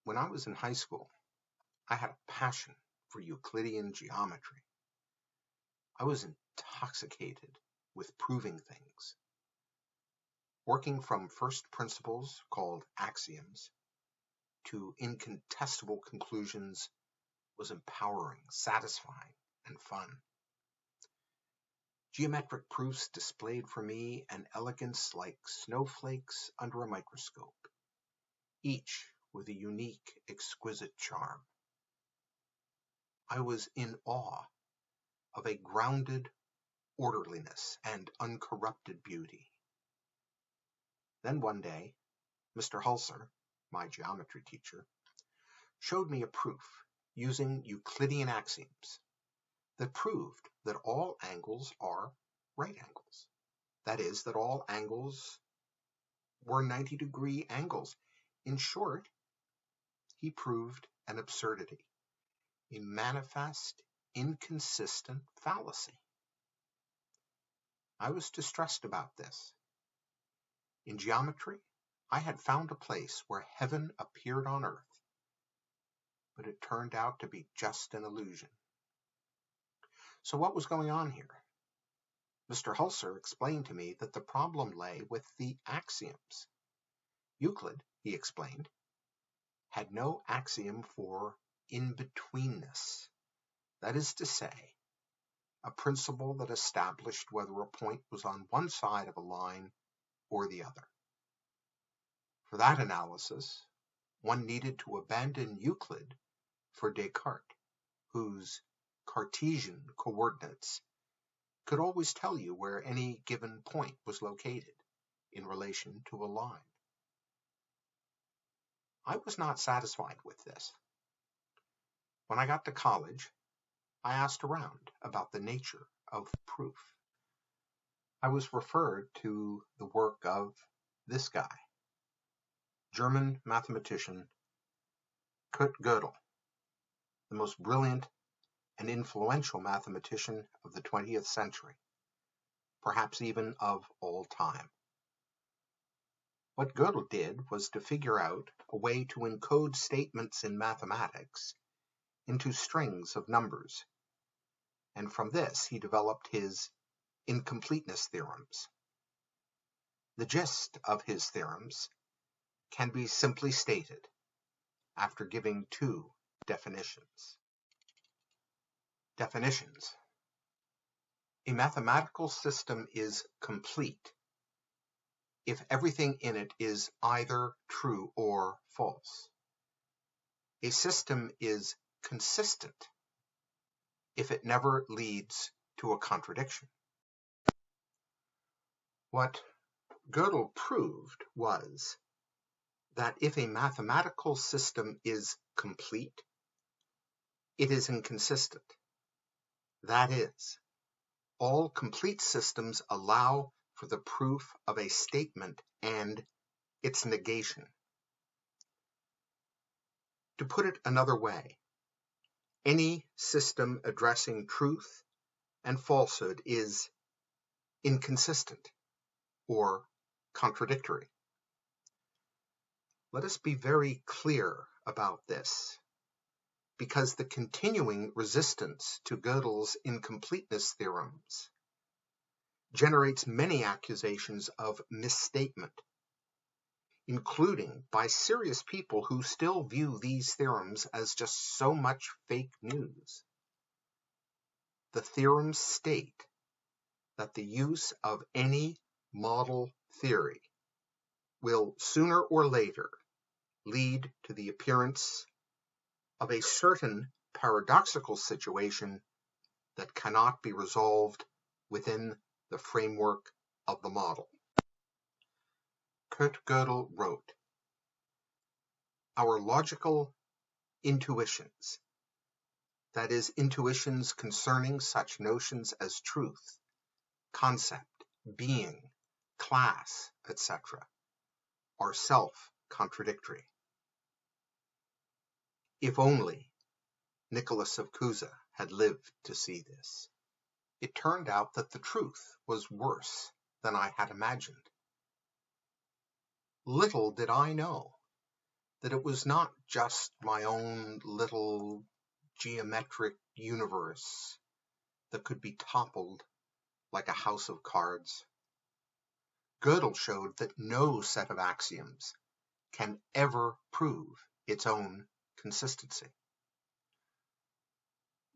When I was in high school, I had a passion for Euclidean geometry. I was intoxicated with proving things. Working from first principles, called axioms, to incontestable conclusions was empowering, satisfying, and fun. Geometric proofs displayed for me an elegance like snowflakes under a microscope, each with a unique, exquisite charm. I was in awe of a grounded orderliness and uncorrupted beauty. Then one day, Mr. Hulser, my geometry teacher, showed me a proof using Euclidean axioms that proved that all angles are right angles. That is, that all angles were 90-degree angles. In short, he proved an absurdity, a manifest, inconsistent fallacy. I was distressed about this. In geometry, I had found a place where heaven appeared on earth, but it turned out to be just an illusion. So what was going on here? Mr. Hulser explained to me that the problem lay with the axioms. Euclid, he explained, had no axiom for in-betweenness. That is to say, a principle that established whether a point was on one side of a line or the other. For that analysis, one needed to abandon Euclid for Descartes, whose Cartesian coordinates could always tell you where any given point was located in relation to a line. I was not satisfied with this. When I got to college, I asked around about the nature of proof. I was referred to the work of this guy, German mathematician Kurt Gödel, the most brilliant and influential mathematician of the 20th century, perhaps even of all time. What Gödel did was to figure out a way to encode statements in mathematics into strings of numbers, and from this he developed his incompleteness theorems. The gist of his theorems can be simply stated after giving two definitions. Definitions. A mathematical system is complete if everything in it is either true or false. A system is consistent if it never leads to a contradiction. What Gödel proved was that if a mathematical system is complete, it is inconsistent. That is, all complete systems allow for the proof of a statement and its negation. To put it another way, any system addressing truth and falsehood is inconsistent or contradictory. Let us be very clear about this, because the continuing resistance to Gödel's incompleteness theorems generates many accusations of misstatement, including by serious people who still view these theorems as just so much fake news. The theorems state that the use of any model theory will sooner or later lead to the appearance of a certain paradoxical situation that cannot be resolved within the framework of the model. Kurt Gödel wrote, "Our logical intuitions, that is, intuitions concerning such notions as truth, concept, being, class, etc., are self-contradictory." If only Nicholas of Cusa had lived to see this. It turned out that the truth was worse than I had imagined. Little did I know that it was not just my own little geometric universe that could be toppled like a house of cards. Gödel showed that no set of axioms can ever prove its own consistency.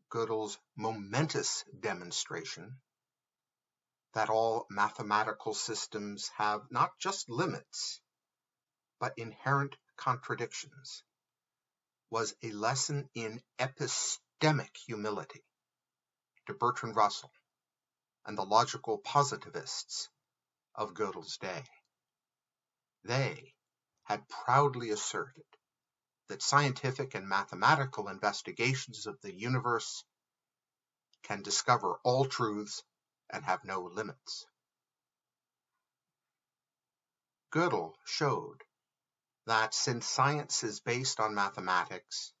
Gödel's momentous demonstration that all mathematical systems have not just limits, but inherent contradictions, was a lesson in epistemic humility to Bertrand Russell and the logical positivists of Gödel's day. They had proudly asserted that scientific and mathematical investigations of the universe can discover all truths and have no limits. Gödel showed that since science is based on mathematics,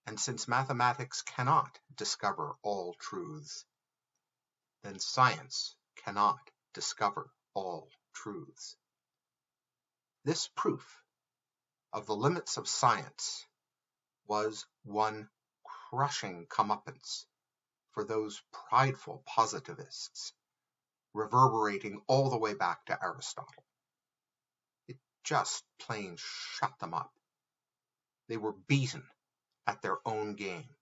and since mathematics cannot discover all truths, then science cannot discover all truths. This proof of the limits of science was one crushing comeuppance for those prideful positivists, reverberating all the way back to Aristotle. It just plain shut them up. They were beaten at their own game.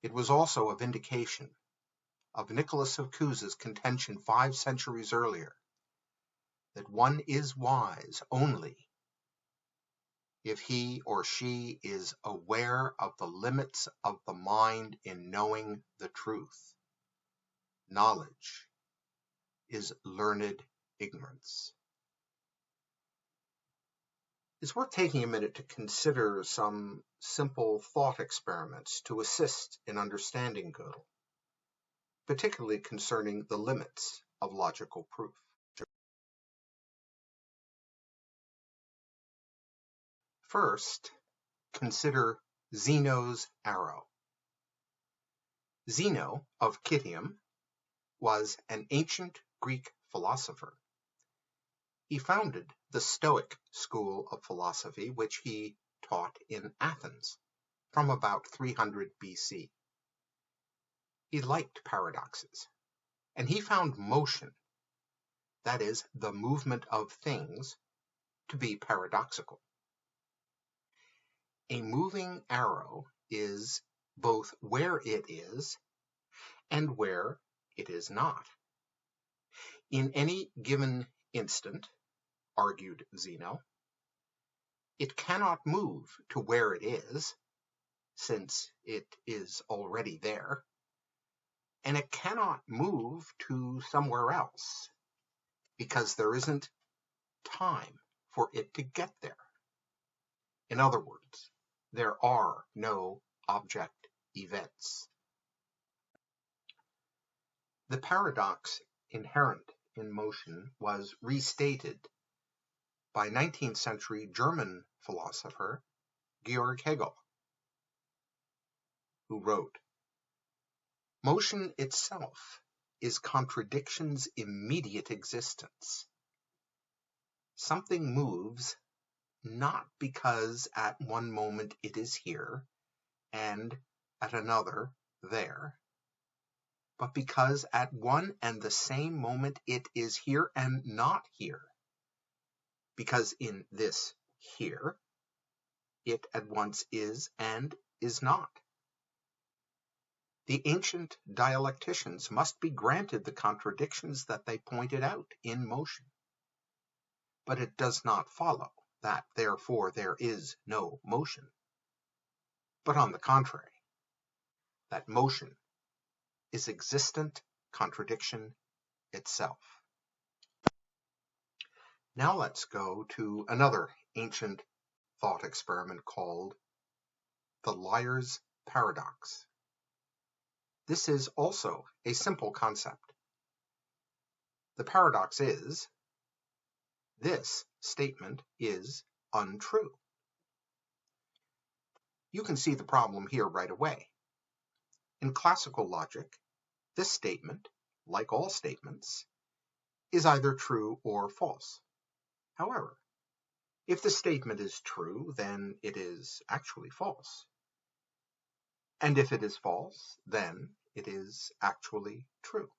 It was also a vindication of Nicholas of Cusa's contention 5 centuries earlier that one is wise only if he or she is aware of the limits of the mind in knowing the truth. Knowledge is learned ignorance. It's worth taking a minute to consider some simple thought experiments to assist in understanding Gödel, particularly concerning the limits of logical proof. First, consider Zeno's arrow. Zeno of Citium was an ancient Greek philosopher. He founded the Stoic school of philosophy, which he taught in Athens from about 300 BC. He liked paradoxes, and he found motion, that is, the movement of things, to be paradoxical. A moving arrow is both where it is and where it is not. In any given instant, argued Zeno, it cannot move to where it is, since it is already there, and it cannot move to somewhere else, because there isn't time for it to get there. In other words, there are no object events. The paradox inherent in motion was restated by 19th century German philosopher Georg Hegel, who wrote, "Motion itself is contradiction's immediate existence. Something moves not because at one moment it is here and at another there, but because at one and the same moment it is here and not here, because in this here, it at once is and is not. The ancient dialecticians must be granted the contradictions that they pointed out in motion. But it does not follow that therefore there is no motion, but on the contrary, that motion is existent contradiction itself." Now let's go to another ancient thought experiment called the liar's paradox. This is also a simple concept. The paradox is, this statement is untrue. You can see the problem here right away. In classical logic, this statement, like all statements, is either true or false. However, If the statement is true, then it is actually false. And if it is false, then it is actually true.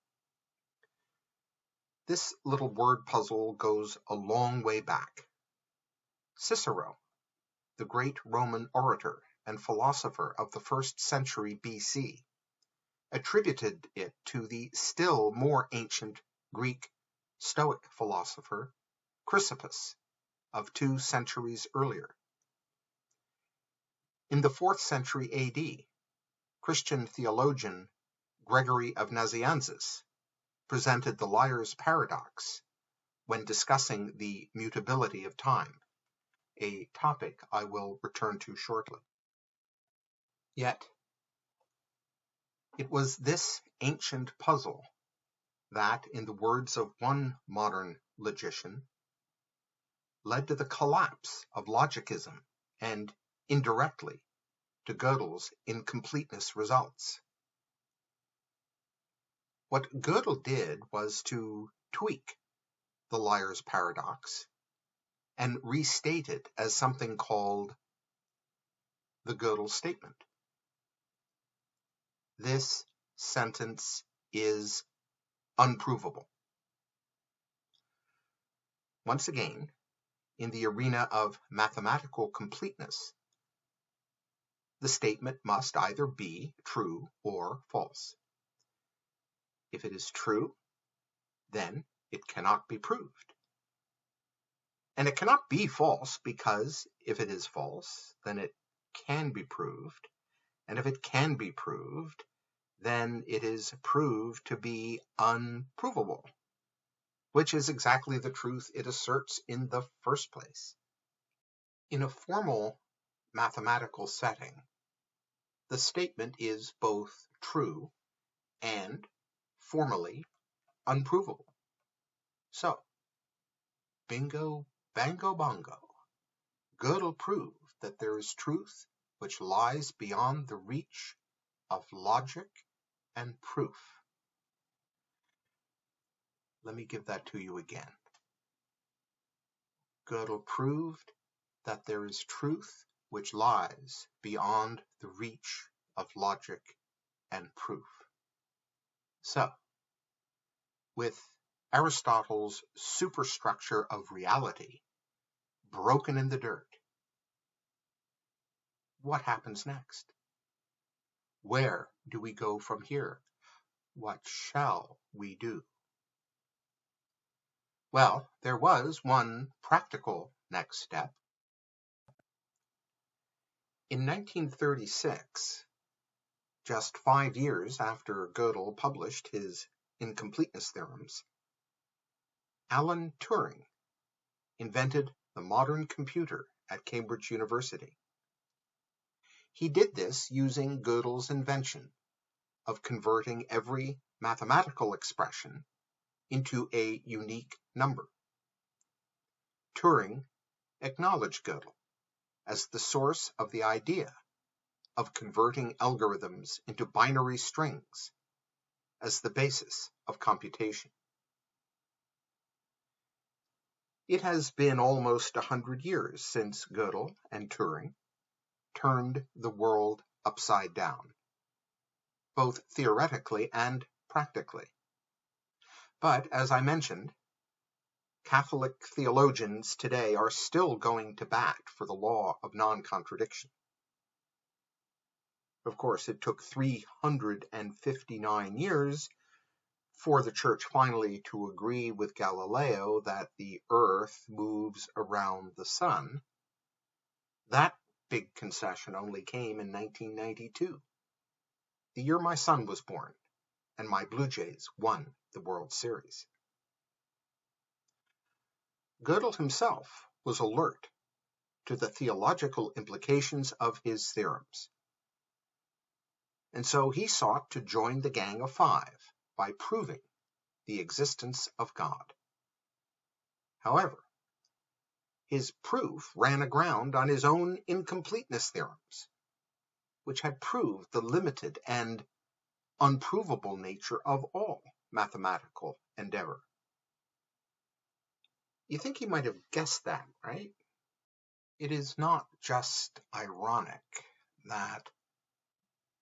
This little word puzzle goes a long way back. Cicero, the great Roman orator and philosopher of the 1st century BC, attributed it to the still more ancient Greek Stoic philosopher Chrysippus of 2 centuries earlier. In the 4th century AD, Christian theologian Gregory of Nazianzus presented the liar's paradox when discussing the mutability of time, a topic I will return to shortly. Yet, it was this ancient puzzle that, in the words of one modern logician, led to the collapse of logicism and, indirectly, to Gödel's incompleteness results. What Gödel did was to tweak the liar's paradox and restate it as something called the Gödel statement. This sentence is unprovable. Once again, in the arena of mathematical completeness, the statement must either be true or false. If it is true, then it cannot be proved. And it cannot be false because if it is false, then it can be proved. And if it can be proved, then it is proved to be unprovable, which is exactly the truth it asserts in the first place. In a formal mathematical setting, the statement is both true and formally unprovable. So, bingo, bango, bongo, Gödel proved that there is truth which lies beyond the reach of logic and proof. Let me give that to you again. Gödel proved that there is truth which lies beyond the reach of logic and proof. So, with Aristotle's superstructure of reality broken in the dirt, what happens next? Where do we go from here? What shall we do? Well, there was one practical next step. In 1936, just 5 years after Gödel published his incompleteness theorems, Alan Turing invented the modern computer at Cambridge University. He did this using Gödel's invention of converting every mathematical expression into a unique number. Turing acknowledged Gödel as the source of the idea of converting algorithms into binary strings as the basis of computation. It has been almost 100 years since Gödel and Turing turned the world upside down, both theoretically and practically. But, as I mentioned, Catholic theologians today are still going to bat for the law of non-contradiction. Of course, it took 359 years for the Church finally to agree with Galileo that the Earth moves around the Sun. That big concession only came in 1992, the year my son was born, and my Blue Jays won the World Series. Gödel himself was alert to the theological implications of his theorems, and so he sought to join the Gang of Five by proving the existence of God. However, his proof ran aground on his own incompleteness theorems, which had proved the limited and unprovable nature of all mathematical endeavor. You think he might have guessed that, right? It is not just ironic that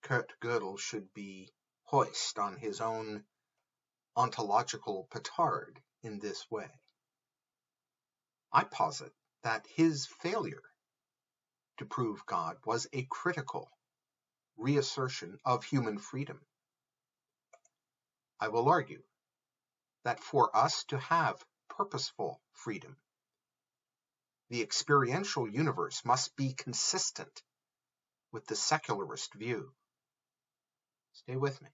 Kurt Gödel should be hoist on his own ontological petard in this way. I posit that his failure to prove God was a critical reassertion of human freedom. I will argue that for us to have purposeful freedom, the experiential universe must be consistent with the secularist view. Stay with me.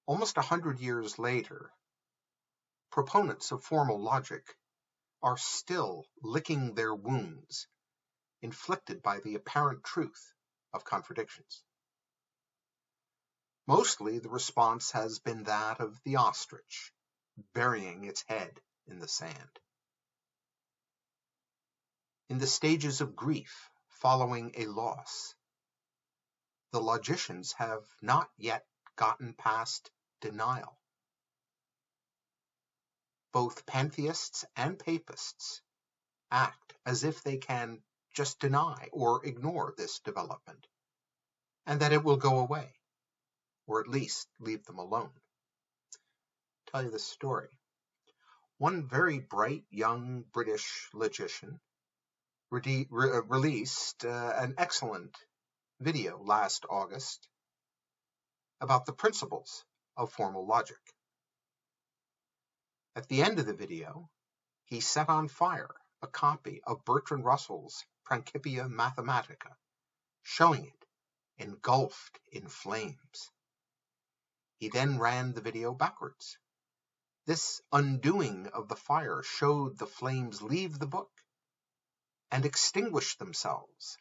Almost 100 years later, proponents of formal logic are still licking their wounds inflicted by the apparent truth of contradictions. Mostly the response has been that of the ostrich, burying its head in the sand. In the stages of grief following a loss, the logicians have not yet gotten past denial. Both pantheists and papists act as if they can just deny or ignore this development, and that it will go away, or at least leave them alone. I'll tell you this story. One very bright young British logician released an excellent video last August about the principles of formal logic. At the end of the video, he set on fire a copy of Bertrand Russell's Principia Mathematica, showing it engulfed in flames. He then ran the video backwards. This undoing of the fire showed the flames leave the book and extinguish themselves,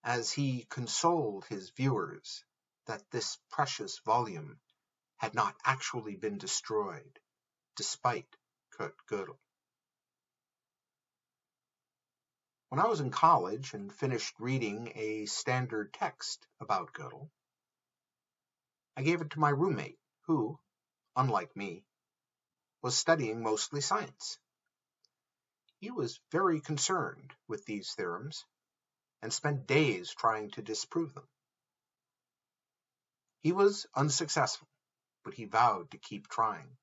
as he consoled his viewers that this precious volume had not actually been destroyed, despite Kurt Gödel. When I was in college and finished reading a standard text about Gödel, I gave it to my roommate, who, unlike me, was studying mostly science. He was very concerned with these theorems and spent days trying to disprove them. He was unsuccessful, but he vowed to keep trying.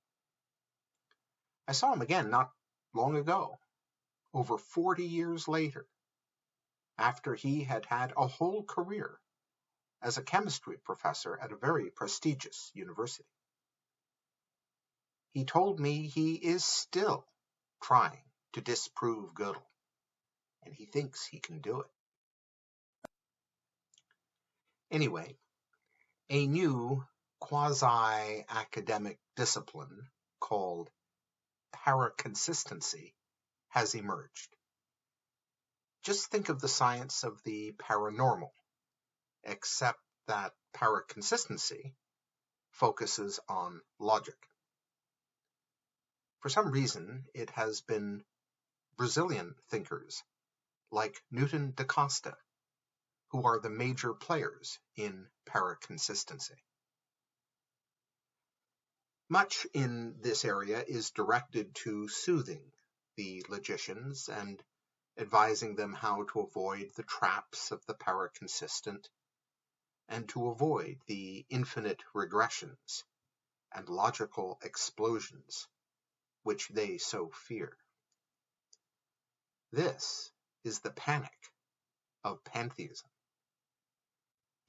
I saw him again not long ago, over 40 years later, after he had had a whole career as a chemistry professor at a very prestigious university. He told me he is still trying to disprove Gödel, and he thinks he can do it. Anyway, a new quasi-academic discipline called paraconsistency has emerged. Just think of the science of the paranormal, except that paraconsistency focuses on logic. For some reason, it has been Brazilian thinkers like Newton da Costa who are the major players in paraconsistency. Much in this area is directed to soothing the logicians and advising them how to avoid the traps of the paraconsistent and to avoid the infinite regressions and logical explosions which they so fear. This is the panic of pantheism.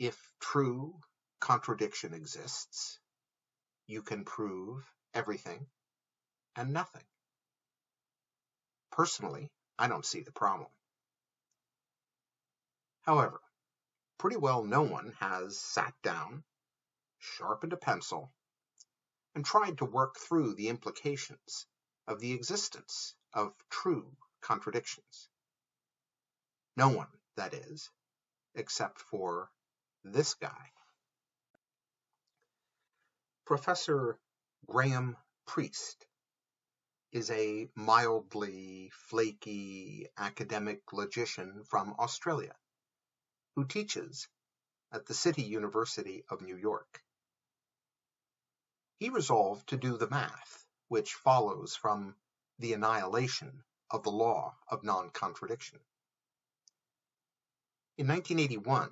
If true contradiction exists, you can prove everything and nothing. Personally, I don't see the problem. However, pretty well no one has sat down, sharpened a pencil, and tried to work through the implications of the existence of true contradictions. No one, that is, except for this guy. Professor Graham Priest is a mildly flaky academic logician from Australia who teaches at the City University of New York. He resolved to do the math, which follows from the annihilation of the law of non-contradiction. In 1981,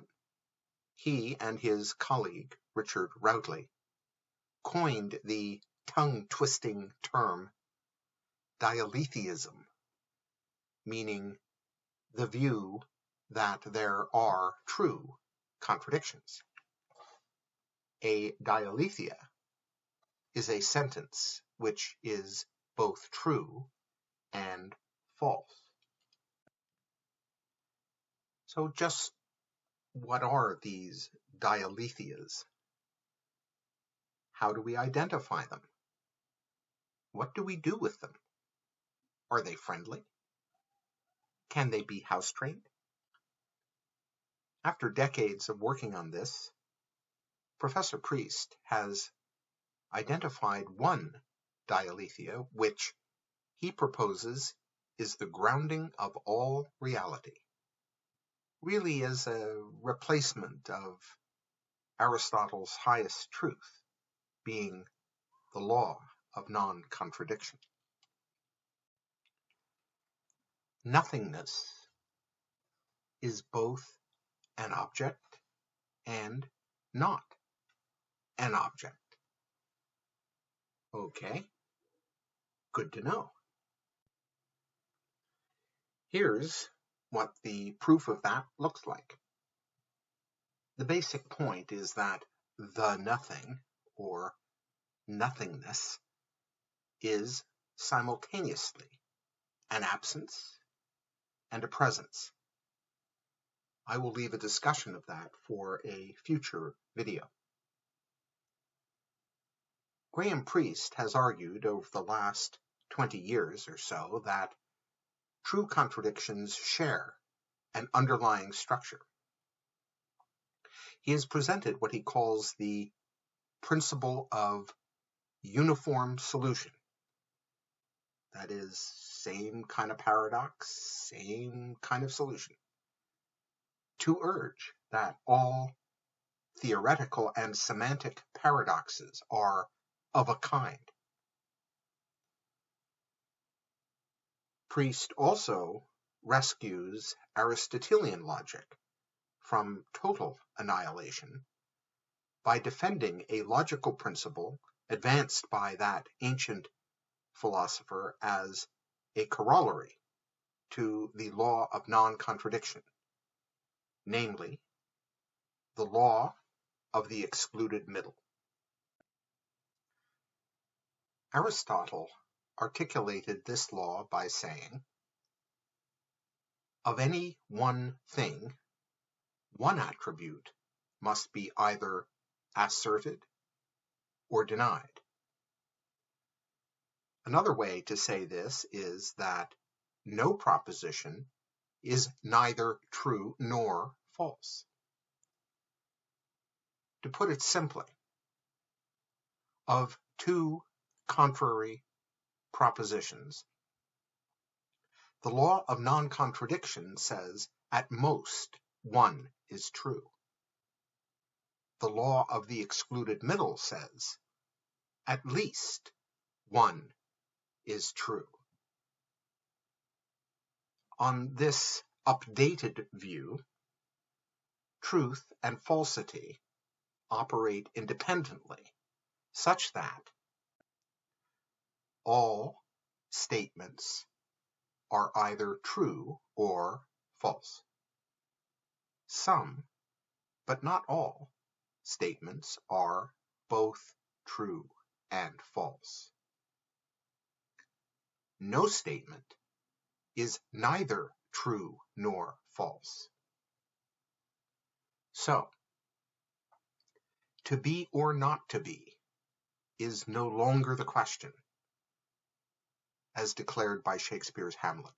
he and his colleague, Richard Routley, coined the tongue-twisting term dialetheism, meaning the view that there are true contradictions. A dialetheia is a sentence which is both true and false. So just what are these dialetheas? How do we identify them? What do we do with them? Are they friendly? Can they be house-trained? After decades of working on this, Professor Priest has identified one dialethea which he proposes is the grounding of all reality, really is a replacement of Aristotle's highest truth, being the law of non-contradiction. Nothingness is both an object and not an object. Okay, good to know. Here's what the proof of that looks like. The basic point is that the nothing, or nothingness, is simultaneously an absence and a presence. I will leave a discussion of that for a future video. Graham Priest has argued over the last 20 years or so that true contradictions share an underlying structure. He has presented what he calls the principle of uniform solution. That is, same kind of paradox, same kind of solution, to urge that all theoretical and semantic paradoxes are of a kind. Priest also rescues Aristotelian logic from total annihilation by defending a logical principle advanced by that ancient philosopher as a corollary to the law of non-contradiction, namely, the law of the excluded middle. Aristotle articulated this law by saying, of any one thing, one attribute must be either asserted or denied. Another way to say this is that no proposition is neither true nor false. To put it simply, of two contrary propositions, the law of non-contradiction says at most one is true. The law of the excluded middle says at least one is true. On this updated view, truth and falsity operate independently, such that all statements are either true or false. Some, but not all, statements are both true and false. No statement is neither true nor false. So, to be or not to be is no longer the question, as declared by Shakespeare's Hamlet.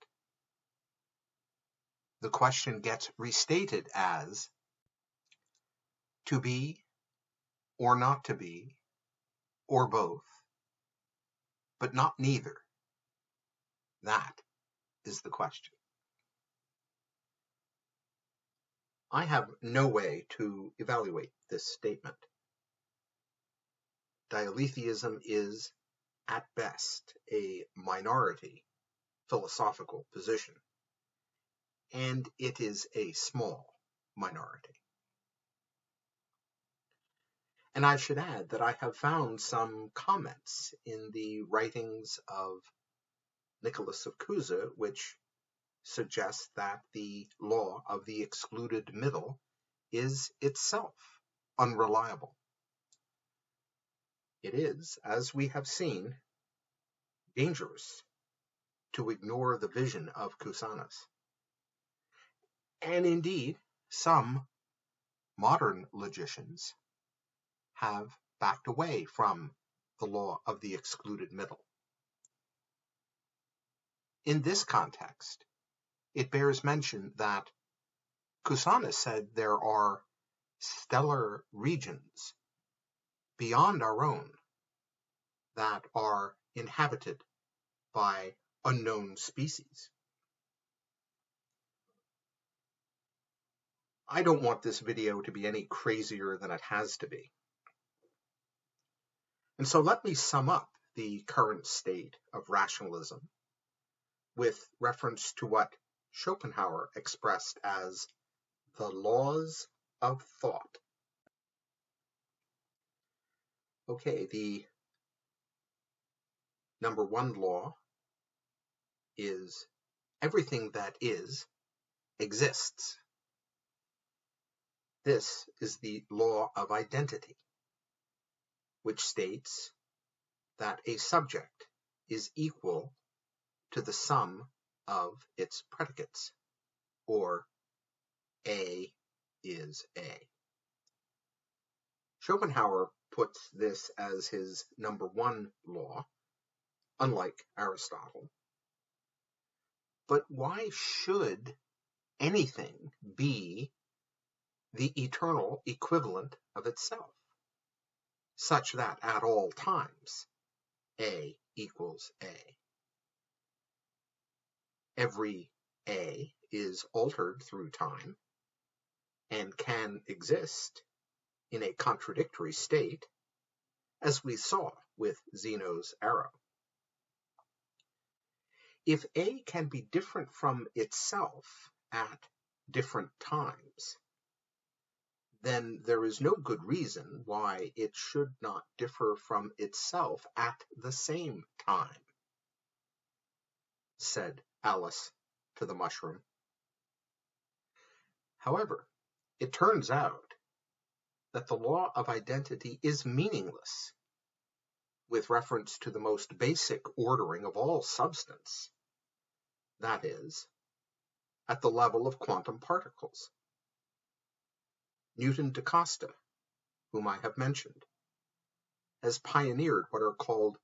The question gets restated as to be or not to be, or both, but not neither. That is the question. I have no way to evaluate this statement. Dialetheism is, at best, a minority philosophical position, and it is a small minority. And I should add that I have found some comments in the writings of Nicholas of Cusa which suggest that the law of the excluded middle is itself unreliable. It is, as we have seen, dangerous to ignore the vision of Cusanus. And indeed, some modern logicians have backed away from the law of the excluded middle. In this context, it bears mention that Cusanus said there are stellar regions beyond our own that are inhabited by unknown species. I don't want this video to be any crazier than it has to be. And so let me sum up the current state of rationalism with reference to what Schopenhauer expressed as the laws of thought. Okay, the number one law is everything that is exists. This is the law of identity, which states that a subject is equal to the sum of its predicates, or A is A. Schopenhauer puts this as his number one law, unlike Aristotle. But why should anything be the eternal equivalent of itself, such that at all times A equals A? Every A is altered through time and can exist in a contradictory state, as we saw with Zeno's arrow. If A can be different from itself at different times, then there is no good reason why it should not differ from itself at the same time, said Alice to the mushroom. However, it turns out that the law of identity is meaningless with reference to the most basic ordering of all substance, that is, at the level of quantum particles. Newton da Costa, whom I have mentioned, has pioneered what are called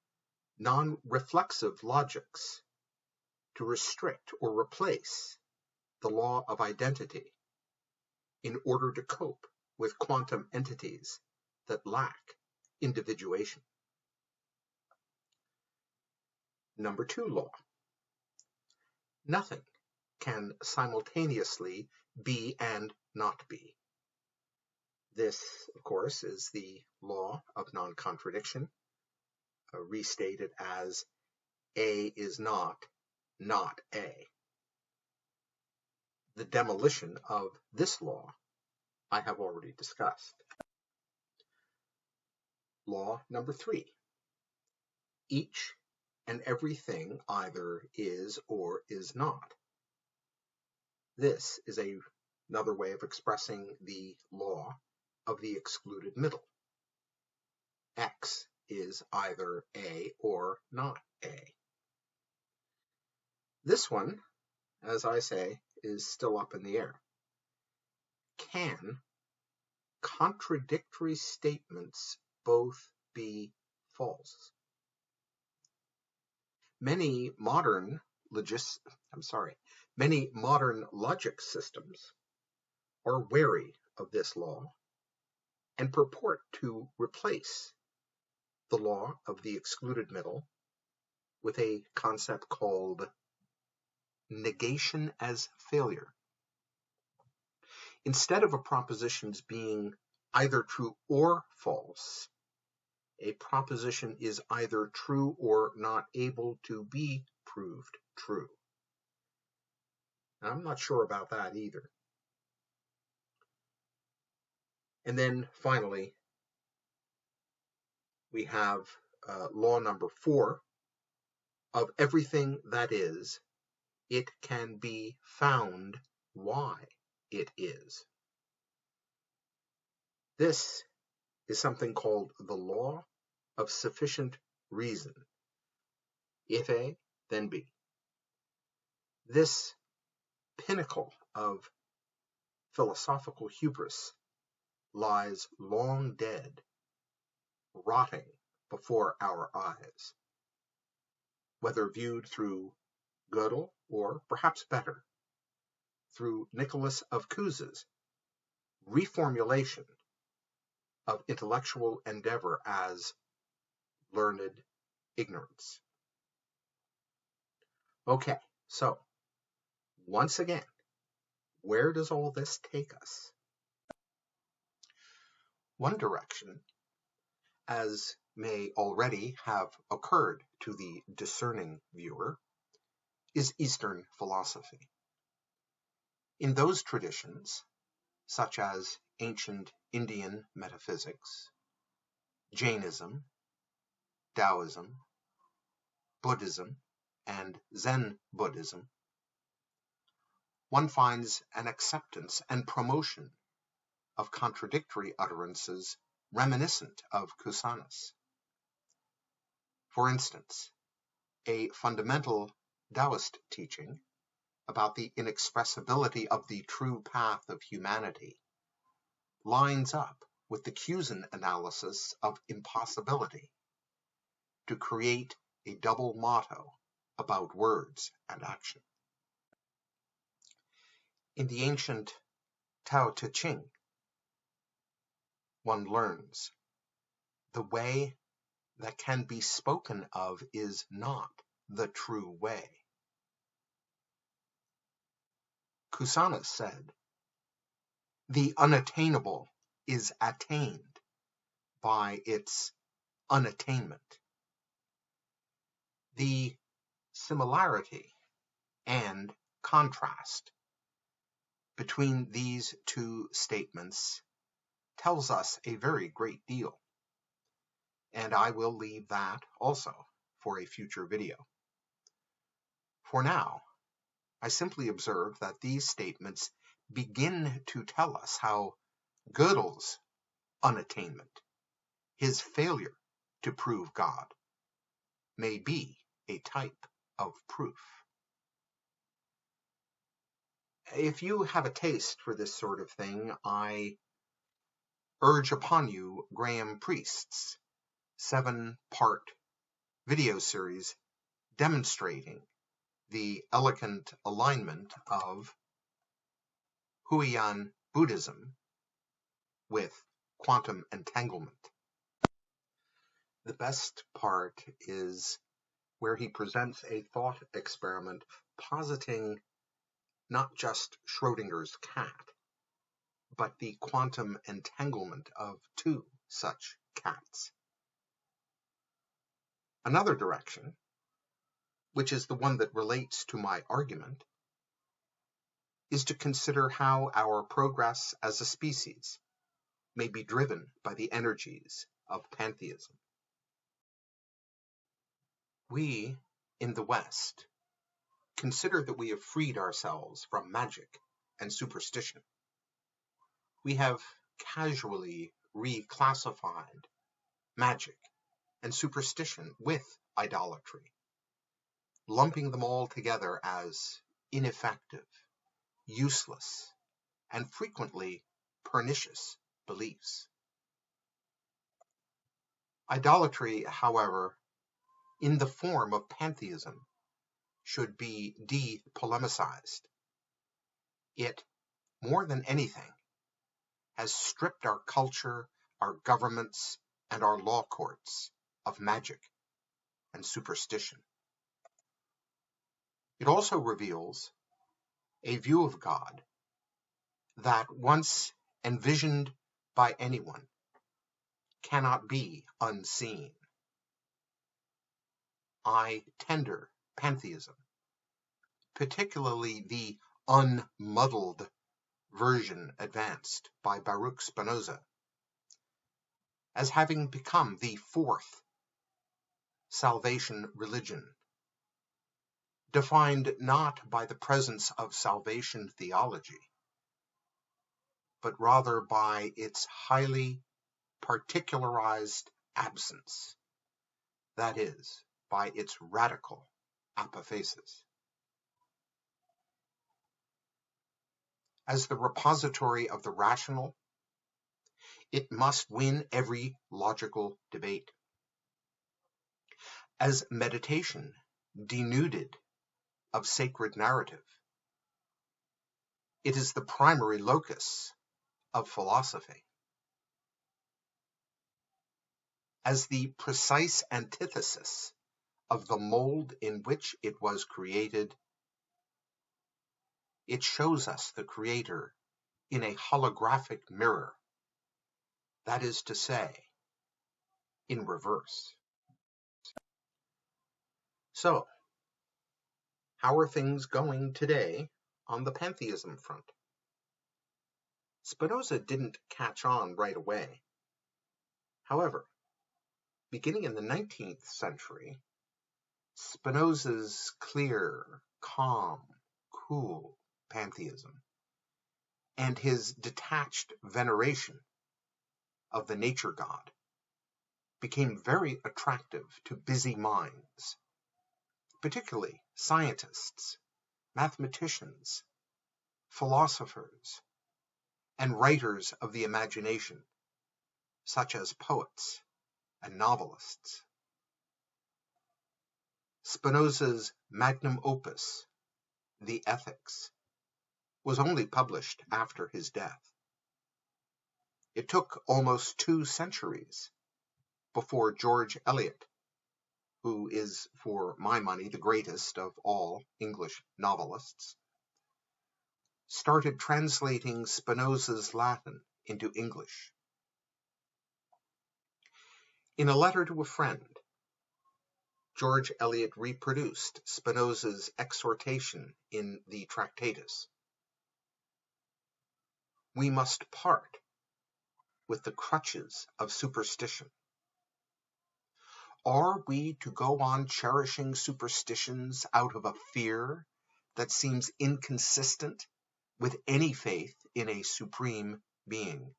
non-reflexive logics to restrict or replace the law of identity in order to cope with quantum entities that lack individuation. Number two law. Nothing can simultaneously be and not be. This, of course, is the law of non-contradiction, restated as A is not A. The demolition of this law I have already discussed. Law number three. Each and everything either is or is not. This is another way of expressing the law of the excluded middle. X is either A or not A. This one, as I say, is still up in the air. Can contradictory statements both be false? Many modern logic systems are wary of this law and purport to replace the law of the excluded middle with a concept called negation as failure. Instead of a proposition's being either true or false, a proposition is either true or not able to be proved true. I'm not sure about that either. And then finally, we have law number 4. Of everything that is, it can be found why it is. This is something called the law of sufficient reason. If A, then B. This pinnacle of philosophical hubris lies long dead, rotting before our eyes, whether viewed through Gödel or, perhaps better, through Nicholas of Cusa's reformulation of intellectual endeavor as learned ignorance. Okay, so once again, where does all this take us? One direction, as may already have occurred to the discerning viewer, is Eastern philosophy. In those traditions, such as ancient Indian metaphysics, Jainism, Taoism, Buddhism, and Zen Buddhism, one finds an acceptance and promotion of contradictory utterances reminiscent of Cusanus. For instance, a fundamental Taoist teaching about the inexpressibility of the true path of humanity lines up with the Cusan analysis of impossibility to create a double motto about words and action. In the ancient Tao Te Ching, one learns the way that can be spoken of is not the true way. Cusanus said, the unattainable is attained by its unattainment. The similarity and contrast between these two statements tells us a very great deal, and I will leave that also for a future video. For now, I simply observe that these statements begin to tell us how Gödel's unattainment, his failure to prove God, may be a type of proof. If you have a taste for this sort of thing, I urge upon you Graham Priest's 7-part video series demonstrating the elegant alignment of Huayan Buddhism with quantum entanglement. The best part is where he presents a thought experiment positing not just Schrodinger's cat, but the quantum entanglement of 2 such cats. Another direction, which is the one that relates to my argument, is to consider how our progress as a species may be driven by the energies of pantheism. We, in the West, consider that we have freed ourselves from magic and superstition. We have casually reclassified magic and superstition with idolatry, lumping them all together as ineffective, useless, and frequently pernicious beliefs. Idolatry, however, in the form of pantheism, should be de-polemicized. It, more than anything, has stripped our culture, our governments, and our law courts of magic and superstition. It also reveals a view of God that, once envisioned by anyone, cannot be unseen. I tender pantheism, particularly the unmuddled version advanced by Baruch Spinoza as having become the fourth salvation religion, defined not by the presence of salvation theology, but rather by its highly particularized absence, that is, by its radical apophasis. As the repository of the rational, it must win every logical debate. As meditation denuded of sacred narrative, it is the primary locus of philosophy. As the precise antithesis of the mold in which it was created, it shows us the Creator in a holographic mirror, that is to say, in reverse. So, how are things going today on the pantheism front? Spinoza didn't catch on right away. However, beginning in the 19th century, Spinoza's clear, calm, cool pantheism and his detached veneration of the nature god became very attractive to busy minds, particularly scientists, mathematicians, philosophers, and writers of the imagination, such as poets and novelists. Spinoza's magnum opus, The Ethics, was only published after his death. It took almost 2 centuries before George Eliot, who is, for my money, the greatest of all English novelists, started translating Spinoza's Latin into English. In a letter to a friend, George Eliot reproduced Spinoza's exhortation in the Tractatus. We must part with the crutches of superstition. Are we to go on cherishing superstitions out of a fear that seems inconsistent with any faith in a supreme being?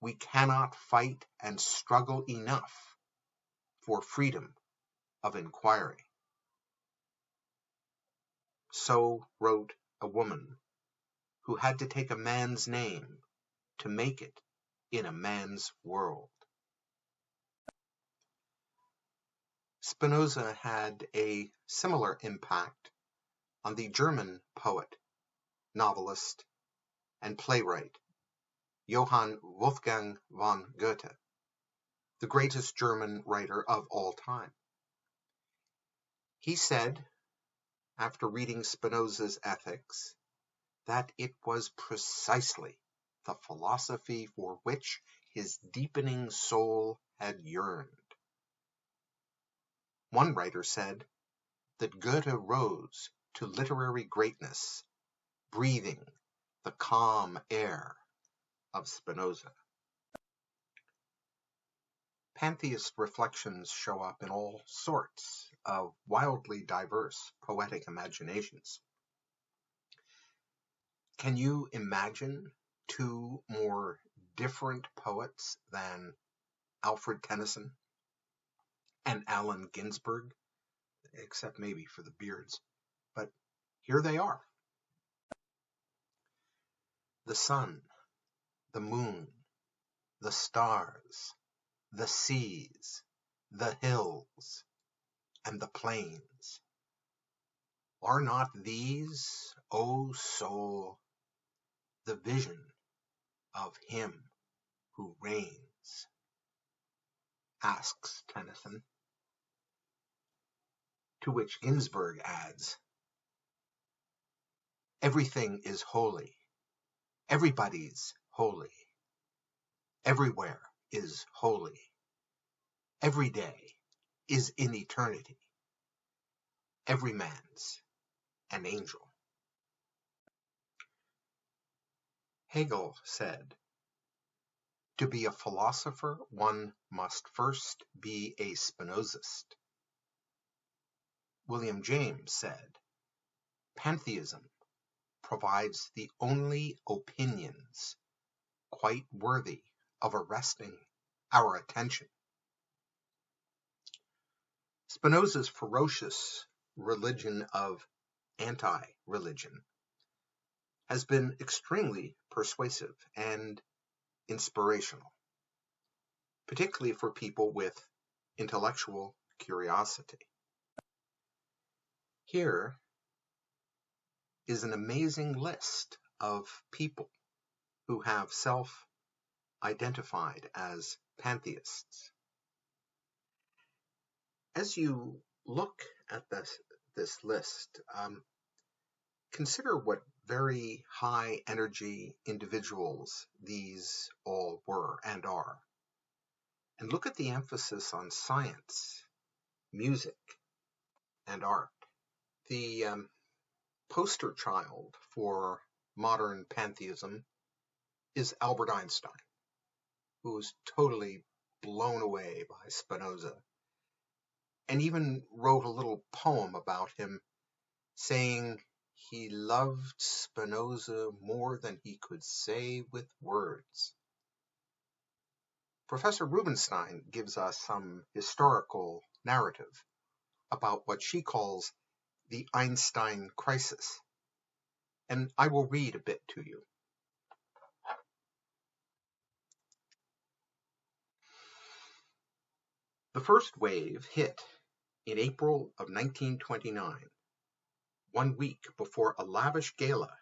We cannot fight and struggle enough for freedom of inquiry. So wrote a woman who had to take a man's name to make it in a man's world. Spinoza had a similar impact on the German poet, novelist, and playwright Johann Wolfgang von Goethe, the greatest German writer of all time. He said, after reading Spinoza's Ethics, that it was precisely the philosophy for which his deepening soul had yearned. One writer said that Goethe rose to literary greatness, breathing the calm air of Spinoza. Pantheist reflections show up in all sorts of wildly diverse poetic imaginations. Can you imagine 2 more different poets than Alfred Tennyson and Allen Ginsberg, except maybe for the beards? But here they are. The sun, the moon, the stars, the seas, the hills, and the plains. Are not these, O soul, the vision of him who reigns? Asks Tennyson. To which Ginsberg adds, everything is holy. Everybody's holy. Everywhere is holy. Every day is in eternity. Every man's an angel. Hegel said, "To be a philosopher, one must first be a Spinozist." William James said, "Pantheism provides the only opinions quite worthy of arresting our attention." Spinoza's ferocious religion of anti-religion has been extremely persuasive and inspirational, particularly for people with intellectual curiosity. Here is an amazing list of people who have self-identified as pantheists. As you look at this list, consider what very high energy individuals these all were and are. And look at the emphasis on science, music, and art. The poster child for modern pantheism is Albert Einstein, who was totally blown away by Spinoza, and even wrote a little poem about him, saying he loved Spinoza more than he could say with words. Professor Rubinstein gives us some historical narrative about what she calls the Einstein crisis, and I will read a bit to you. The first wave hit in April of 1929, 1 week before a lavish gala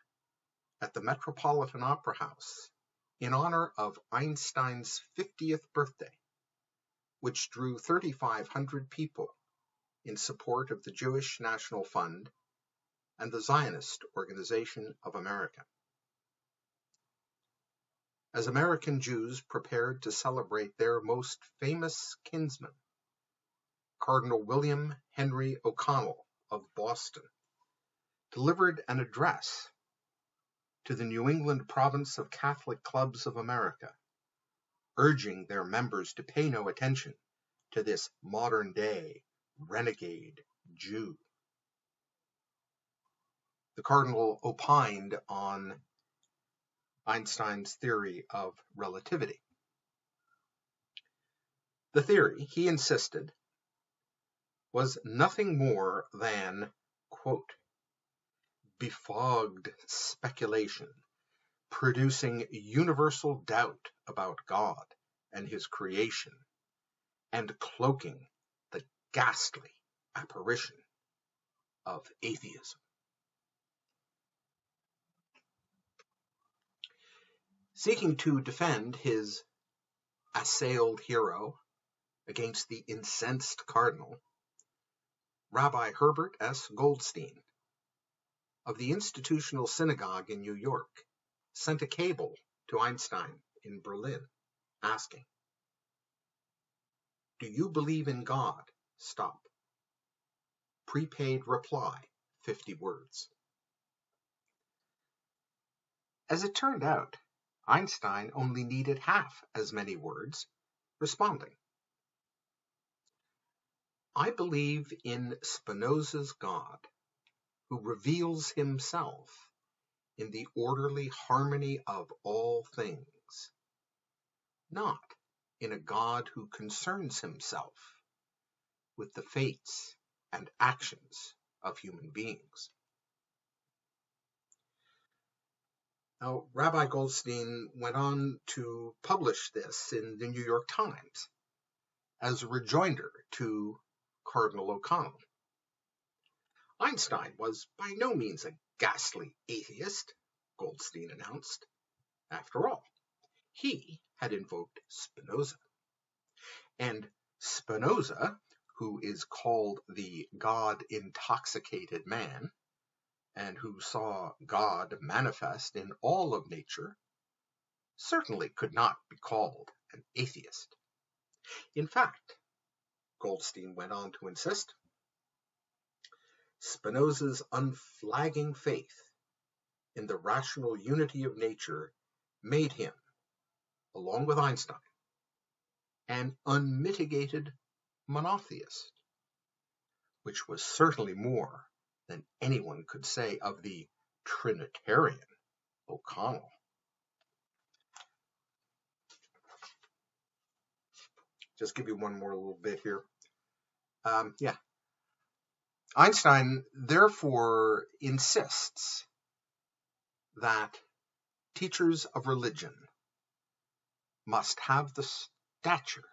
at the Metropolitan Opera House in honor of Einstein's 50th birthday, which drew 3,500 people in support of the Jewish National Fund and the Zionist Organization of America. As American Jews prepared to celebrate their most famous kinsman, Cardinal William Henry O'Connell of Boston delivered an address to the New England Province of Catholic Clubs of America, urging their members to pay no attention to this modern-day renegade Jew. The Cardinal opined on Einstein's theory of relativity. The theory, he insisted, was nothing more than, quote, befogged speculation, producing universal doubt about God and his creation, and cloaking the ghastly apparition of atheism. Seeking to defend his assailed hero against the incensed cardinal, Rabbi Herbert S. Goldstein of the Institutional Synagogue in New York sent a cable to Einstein in Berlin asking, "Do you believe in God? Stop. Prepaid reply, 50 words." As it turned out, Einstein only needed half as many words, responding, "I believe in Spinoza's God, who reveals himself in the orderly harmony of all things, not in a God who concerns himself with the fates and actions of human beings." Now, Rabbi Goldstein went on to publish this in the New York Times as a rejoinder to Cardinal O'Connell. Einstein was by no means a ghastly atheist, Goldstein announced. After all, he had invoked Spinoza. And Spinoza, who is called the God-intoxicated man, and who saw God manifest in all of nature, certainly could not be called an atheist. In fact, Goldstein went on to insist, Spinoza's unflagging faith in the rational unity of nature made him, along with Einstein, an unmitigated monotheist, which was certainly more than anyone could say of the Trinitarian O'Connell. Just give you one more little bit here. Einstein therefore insists that teachers of religion must have the stature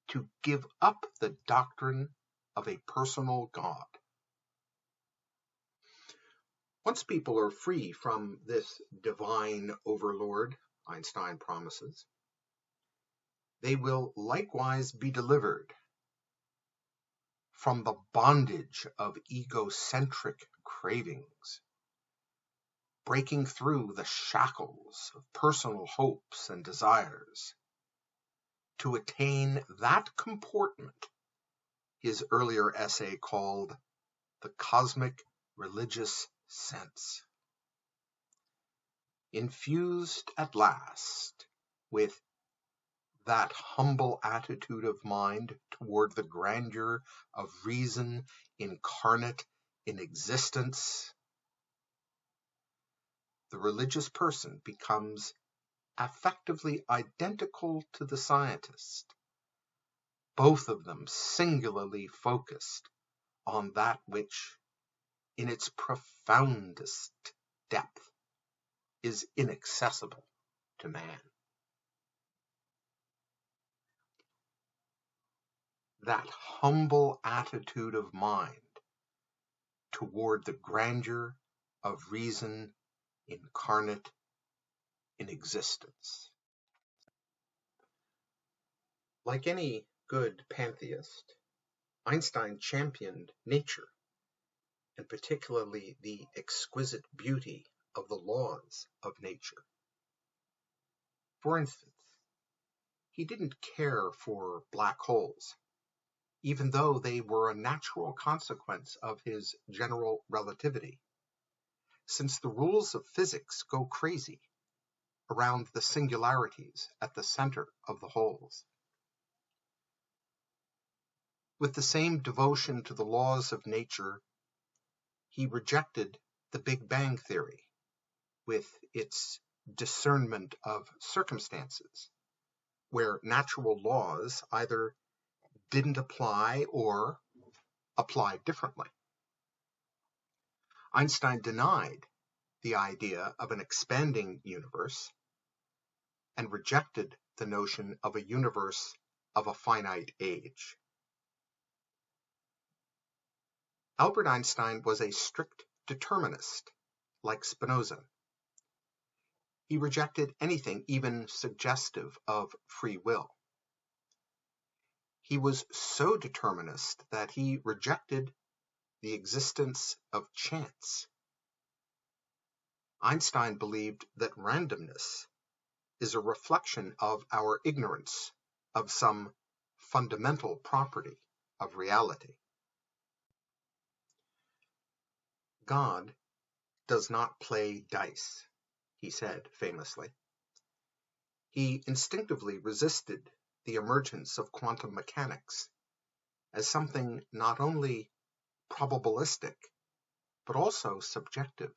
to give up the doctrine of a personal God. Once people are free from this divine overlord, Einstein promises, they will likewise be delivered from the bondage of egocentric cravings, breaking through the shackles of personal hopes and desires to attain that comportment his earlier essay called the cosmic religious sense. Infused at last with that humble attitude of mind toward the grandeur of reason incarnate in existence, the religious person becomes affectively identical to the scientist, both of them singularly focused on that which, in its profoundest depth, is inaccessible to man. That humble attitude of mind toward the grandeur of reason incarnate in existence. Like any good pantheist, Einstein championed nature, and particularly the exquisite beauty of the laws of nature. For instance, he didn't care for black holes, even though they were a natural consequence of his general relativity, since the rules of physics go crazy around the singularities at the center of the holes. With the same devotion to the laws of nature, he rejected the Big Bang theory with its discernment of circumstances, where natural laws either didn't apply or applied differently. Einstein denied the idea of an expanding universe and rejected the notion of a universe of a finite age. Albert Einstein was a strict determinist, like Spinoza. He rejected anything even suggestive of free will. He was so determinist that he rejected the existence of chance. Einstein believed that randomness is a reflection of our ignorance of some fundamental property of reality. God does not play dice, he said famously. He instinctively resisted the emergence of quantum mechanics as something not only probabilistic, but also subjective.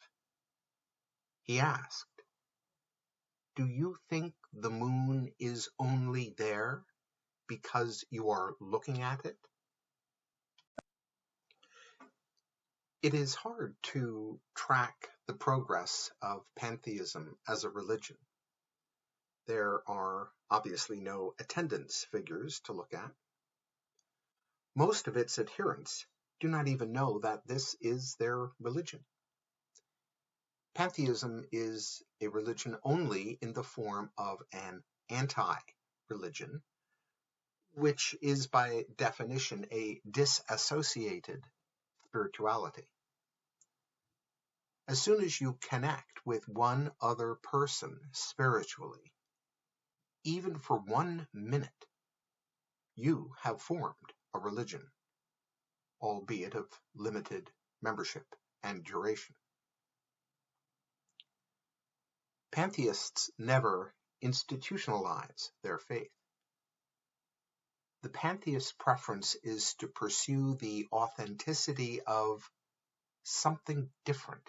He asked, "Do you think the moon is only there because you are looking at it?" It is hard to track the progress of pantheism as a religion. There are obviously no attendance figures to look at. Most of its adherents do not even know that this is their religion. Pantheism is a religion only in the form of an anti-religion, which is by definition a disassociated spirituality. As soon as you connect with one other person spiritually, even for 1 minute, you have formed a religion, albeit of limited membership, and duration. Pantheists never institutionalize their faith. The pantheist preference is to pursue the authenticity of something different,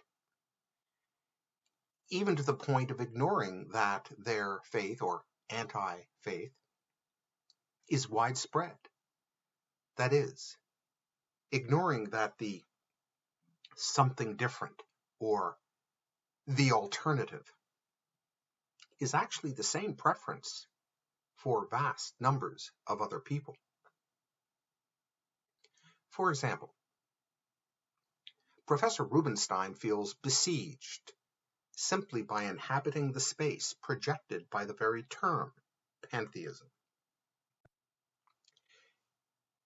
even to the point of ignoring that their faith, or anti-faith, is widespread. That is, ignoring that the something different, or the alternative, is actually the same preference for vast numbers of other people. For example, Professor Rubinstein feels besieged simply by inhabiting the space projected by the very term pantheism.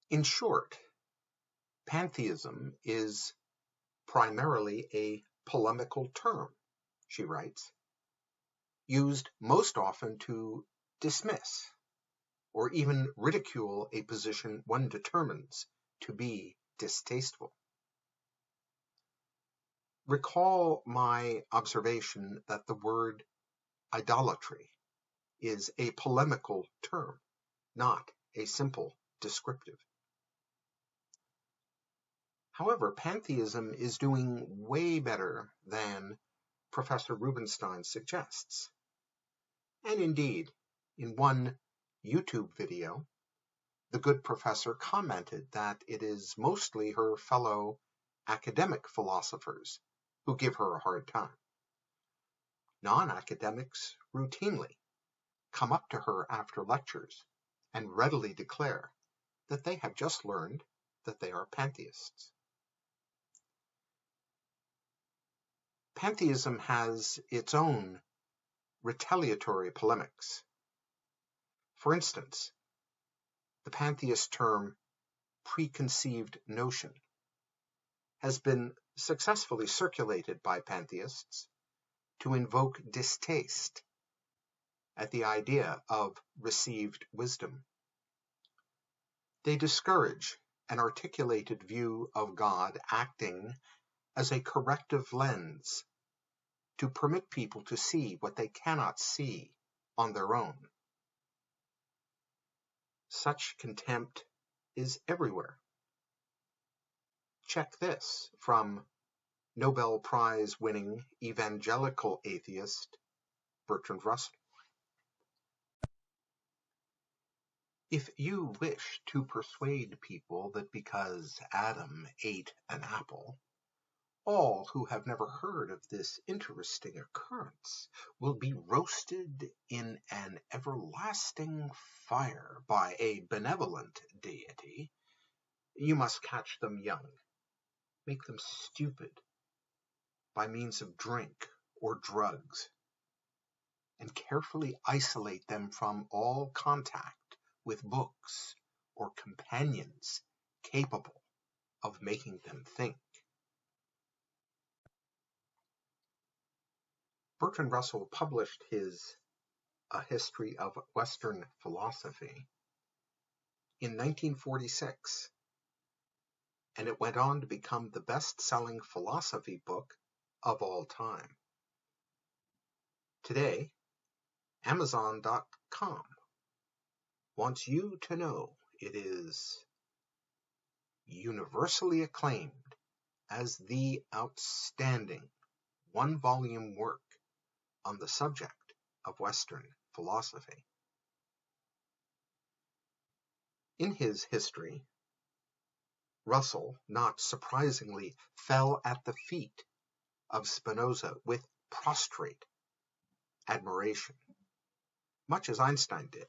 In short, pantheism is primarily a polemical term, she writes, used most often to dismiss or even ridicule a position one determines to be distasteful. Recall my observation that the word idolatry is a polemical term, not a simple descriptive. However, pantheism is doing way better than Professor Rubinstein suggests. And indeed, in one YouTube video, the good professor commented that it is mostly her fellow academic philosophers who give her a hard time. Non-academics routinely come up to her after lectures and readily declare that they have just learned that they are pantheists. Pantheism has its own retaliatory polemics. For instance, the pantheist term preconceived notion has been successfully circulated by pantheists to invoke distaste at the idea of received wisdom. They discourage an articulated view of God acting as a corrective lens to permit people to see what they cannot see on their own. Such contempt is everywhere. Check this from Nobel Prize-winning evangelical atheist Bertrand Russell. If you wish to persuade people that because Adam ate an apple, all who have never heard of this interesting occurrence will be roasted in an everlasting fire by a benevolent deity, you must catch them young, make them stupid by means of drink or drugs, and carefully isolate them from all contact with books or companions capable of making them think. Bertrand Russell published his A History of Western Philosophy in 1946, and it went on to become the best-selling philosophy book of all time. Today, Amazon.com wants you to know it is universally acclaimed as the outstanding one-volume work on the subject of Western philosophy. In his history, Russell, not surprisingly, fell at the feet of Spinoza with prostrate admiration, much as Einstein did.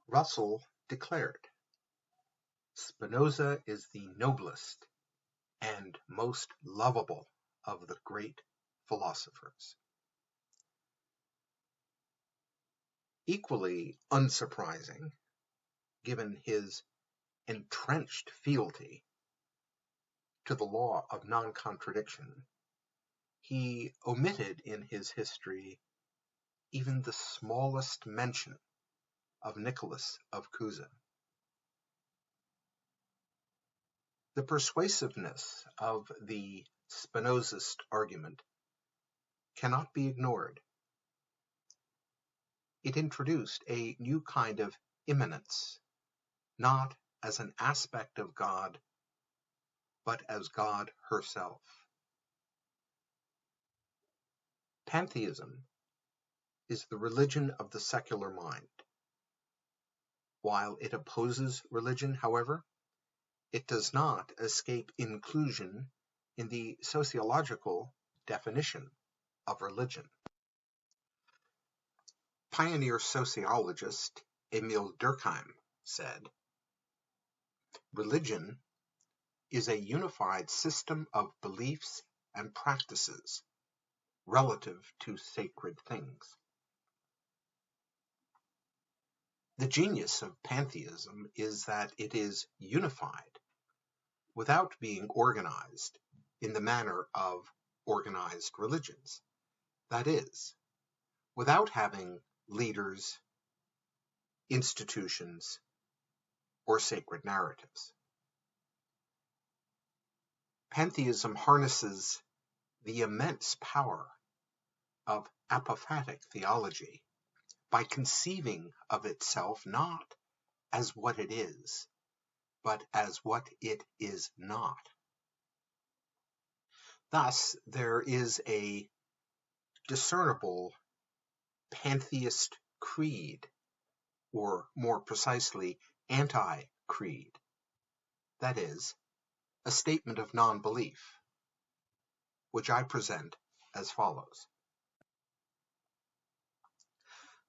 Russell declared, "Spinoza is the noblest and most lovable of the great philosophers." Equally unsurprising, given his entrenched fealty to the law of non-contradiction, he omitted in his history even the smallest mention of Nicholas of Cusa. The persuasiveness of the Spinozist argument cannot be ignored. It introduced a new kind of immanence, not as an aspect of God, but as God herself. Pantheism is the religion of the secular mind. While it opposes religion, however, it does not escape inclusion in the sociological definition of religion. Pioneer sociologist Emil Durkheim said, "Religion is a unified system of beliefs and practices relative to sacred things." The genius of pantheism is that it is unified without being organized in the manner of organized religions. That is, without having leaders, institutions, or sacred narratives. Pantheism harnesses the immense power of apophatic theology by conceiving of itself not as what it is, but as what it is not. Thus, there is a discernible pantheist creed, or more precisely, anti-creed. That is, a statement of non-belief, which I present as follows.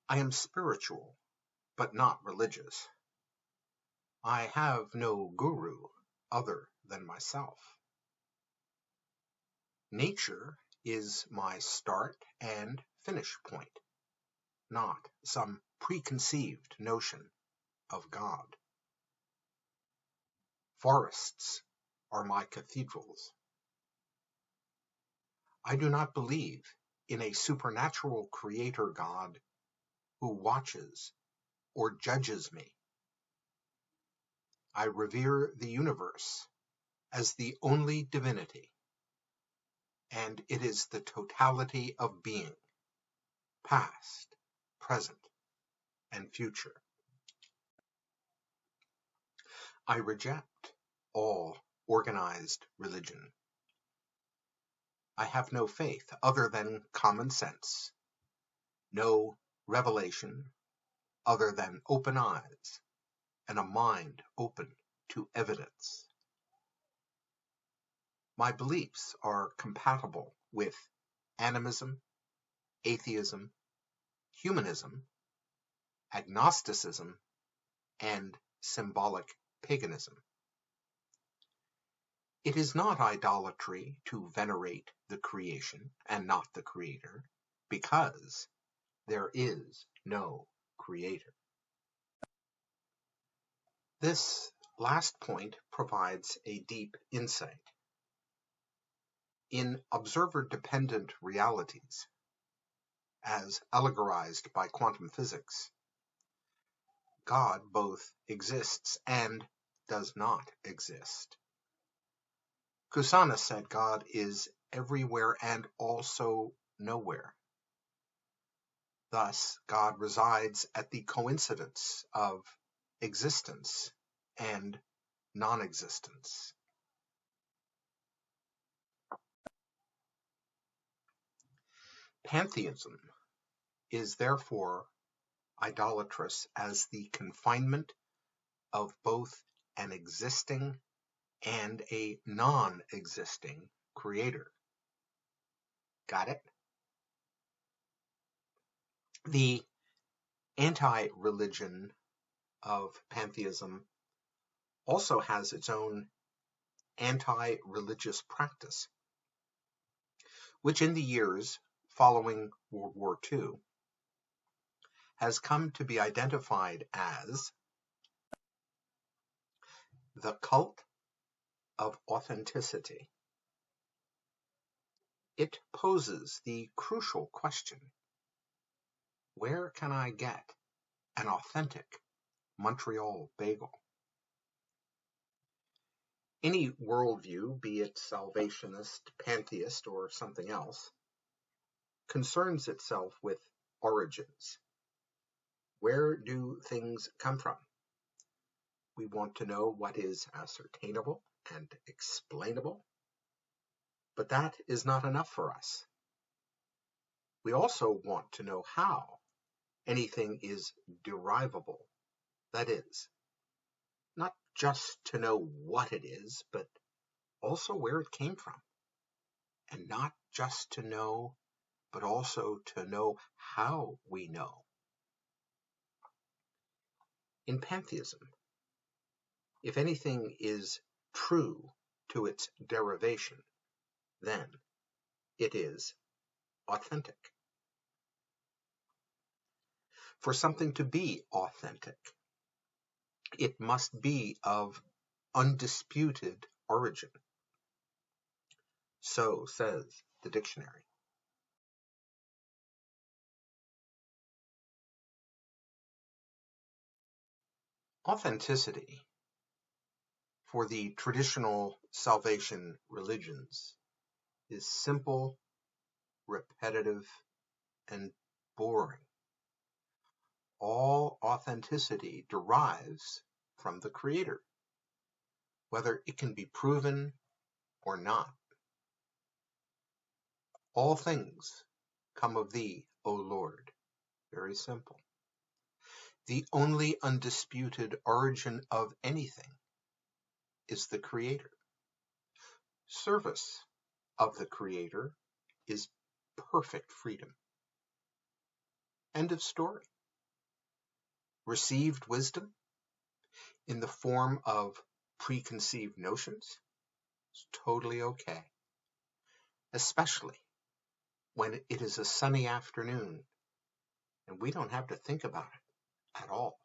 I am spiritual, but not religious. I have no guru other than myself. Nature is my start and finish point, not some preconceived notion of God. Forests are my cathedrals. I do not believe in a supernatural creator God who watches or judges me. I revere the universe as the only divinity, and it is the totality of being, past, present, and future. I reject all organized religion. I have no faith other than common sense, no revelation other than open eyes and a mind open to evidence. My beliefs are compatible with animism, atheism, humanism, agnosticism, and symbolic paganism. It is not idolatry to venerate the creation and not the creator, because there is no creator. This last point provides a deep insight. In observer-dependent realities, as allegorized by quantum physics, God both exists and does not exist. Kusana said God is everywhere and also nowhere. Thus, God resides at the coincidence of existence and non-existence. Pantheism is therefore idolatrous as the confinement of both an existing and a non-existing creator. Got it? The anti-religion of pantheism also has its own anti-religious practice, which in the years following World War II has come to be identified as the cult of authenticity. It poses the crucial question, where can I get an authentic Montreal bagel? Any worldview, be it salvationist, pantheist, or something else, concerns itself with origins. Where do things come from? We want to know what is ascertainable and explainable, but that is not enough for us. We also want to know how anything is derivable. That is, not just to know what it is, but also where it came from. And not just to know, but also to know how we know. In pantheism, if anything is true to its derivation, then it is authentic. For something to be authentic, it must be of undisputed origin. So says the dictionary. Authenticity for the traditional salvation religions is simple, repetitive, and boring. All authenticity derives from the Creator, whether it can be proven or not. All things come of thee, O Lord. Very simple. The only undisputed origin of anything is the Creator. Service of the Creator is perfect freedom. End of story. Received wisdom in the form of preconceived notions is totally okay, especially when it is a sunny afternoon and we don't have to think about it at all.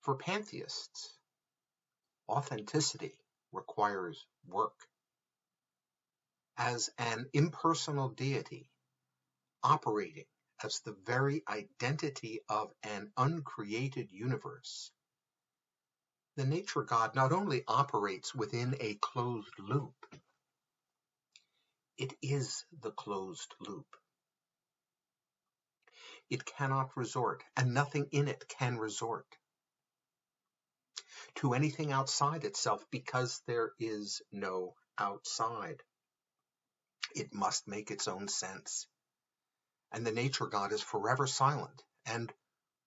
For pantheists, authenticity requires work. As an impersonal deity operating as the very identity of an uncreated universe, the nature God not only operates within a closed loop, it is the closed loop. It cannot resort, and nothing in it can resort to anything outside itself because there is no outside. It must make its own sense. And the nature God is forever silent and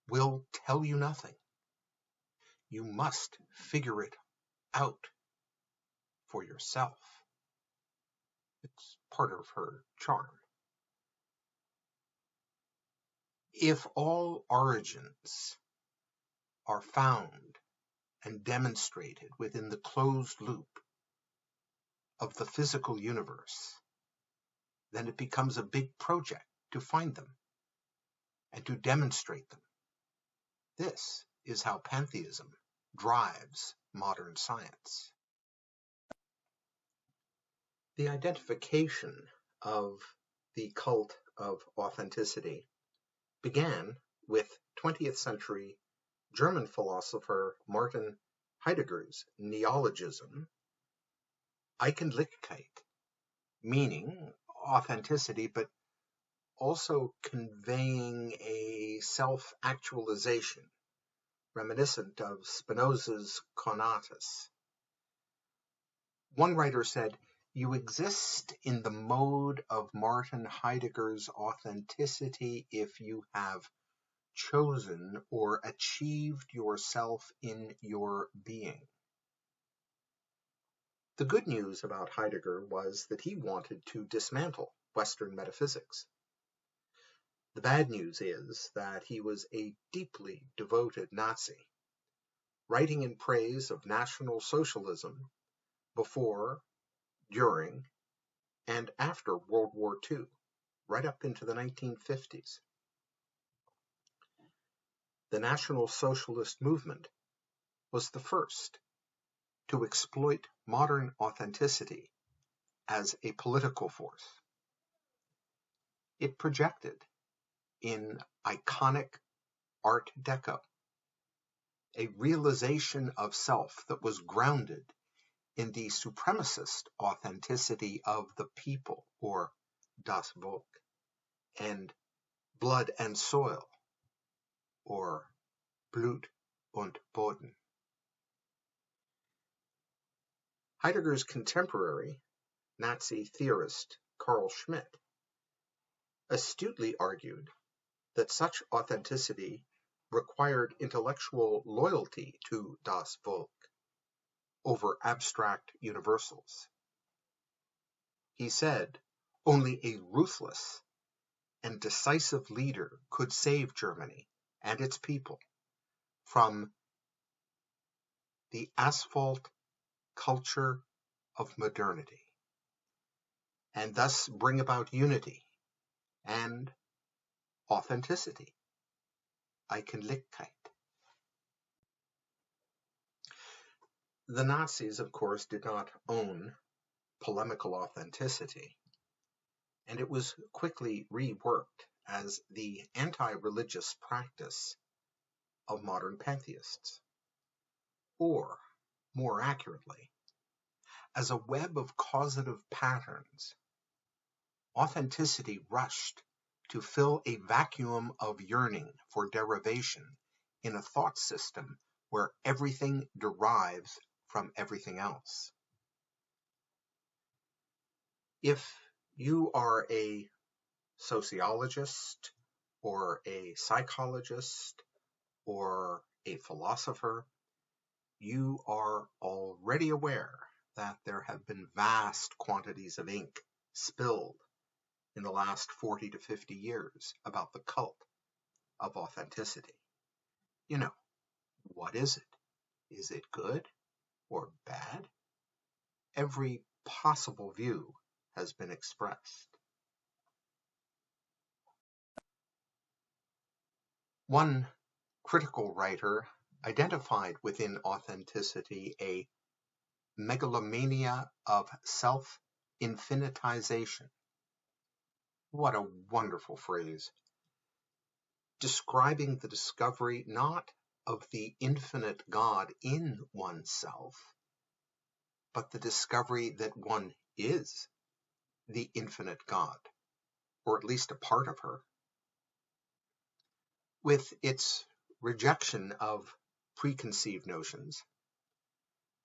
will tell you nothing. You must figure it out for yourself. It's part of her charm. If all origins are found and demonstrated within the closed loop of the physical universe, then it becomes a big project to find them and to demonstrate them. This is how pantheism drives modern science. The identification of the cult of authenticity began with 20th century German philosopher Martin Heidegger's neologism, Eigenlichkeit, meaning authenticity, but also conveying a self-actualization reminiscent of Spinoza's conatus. One writer said, "You exist in the mode of Martin Heidegger's authenticity if you have chosen or achieved yourself in your being." The good news about Heidegger was that he wanted to dismantle Western metaphysics. The bad news is that he was a deeply devoted Nazi, writing in praise of National Socialism before, during, and after World War II, right up into the 1950s. The National Socialist movement was the first to exploit modern authenticity as a political force. It projected in iconic Art Deco a realization of self that was grounded in the supremacist authenticity of the people, or das Volk, and blood and soil, or Blut und Boden. Heidegger's contemporary, Nazi theorist Carl Schmitt, astutely argued that such authenticity required intellectual loyalty to das Volk over abstract universals. He said, only a ruthless and decisive leader could save Germany and its people from the asphalt culture of modernity, and thus bring about unity and authenticity, Einheitlichkeit. The Nazis, of course, did not own polemical authenticity, and it was quickly reworked as the anti-religious practice of modern pantheists, or, more accurately, as a web of causative patterns. Authenticity rushed to fill a vacuum of yearning for derivation in a thought system where everything derives from everything else. If you are a sociologist or a psychologist or a philosopher, you are already aware that there have been vast quantities of ink spilled in the last 40 to 50 years about the cult of authenticity. You know, what is it? Is it good or bad? Every possible view has been expressed. One critical writer identified within authenticity a megalomania of self-infinitization. What a wonderful phrase. Describing the discovery not of the infinite God in oneself, but the discovery that one is the infinite God, or at least a part of her. With its rejection of preconceived notions,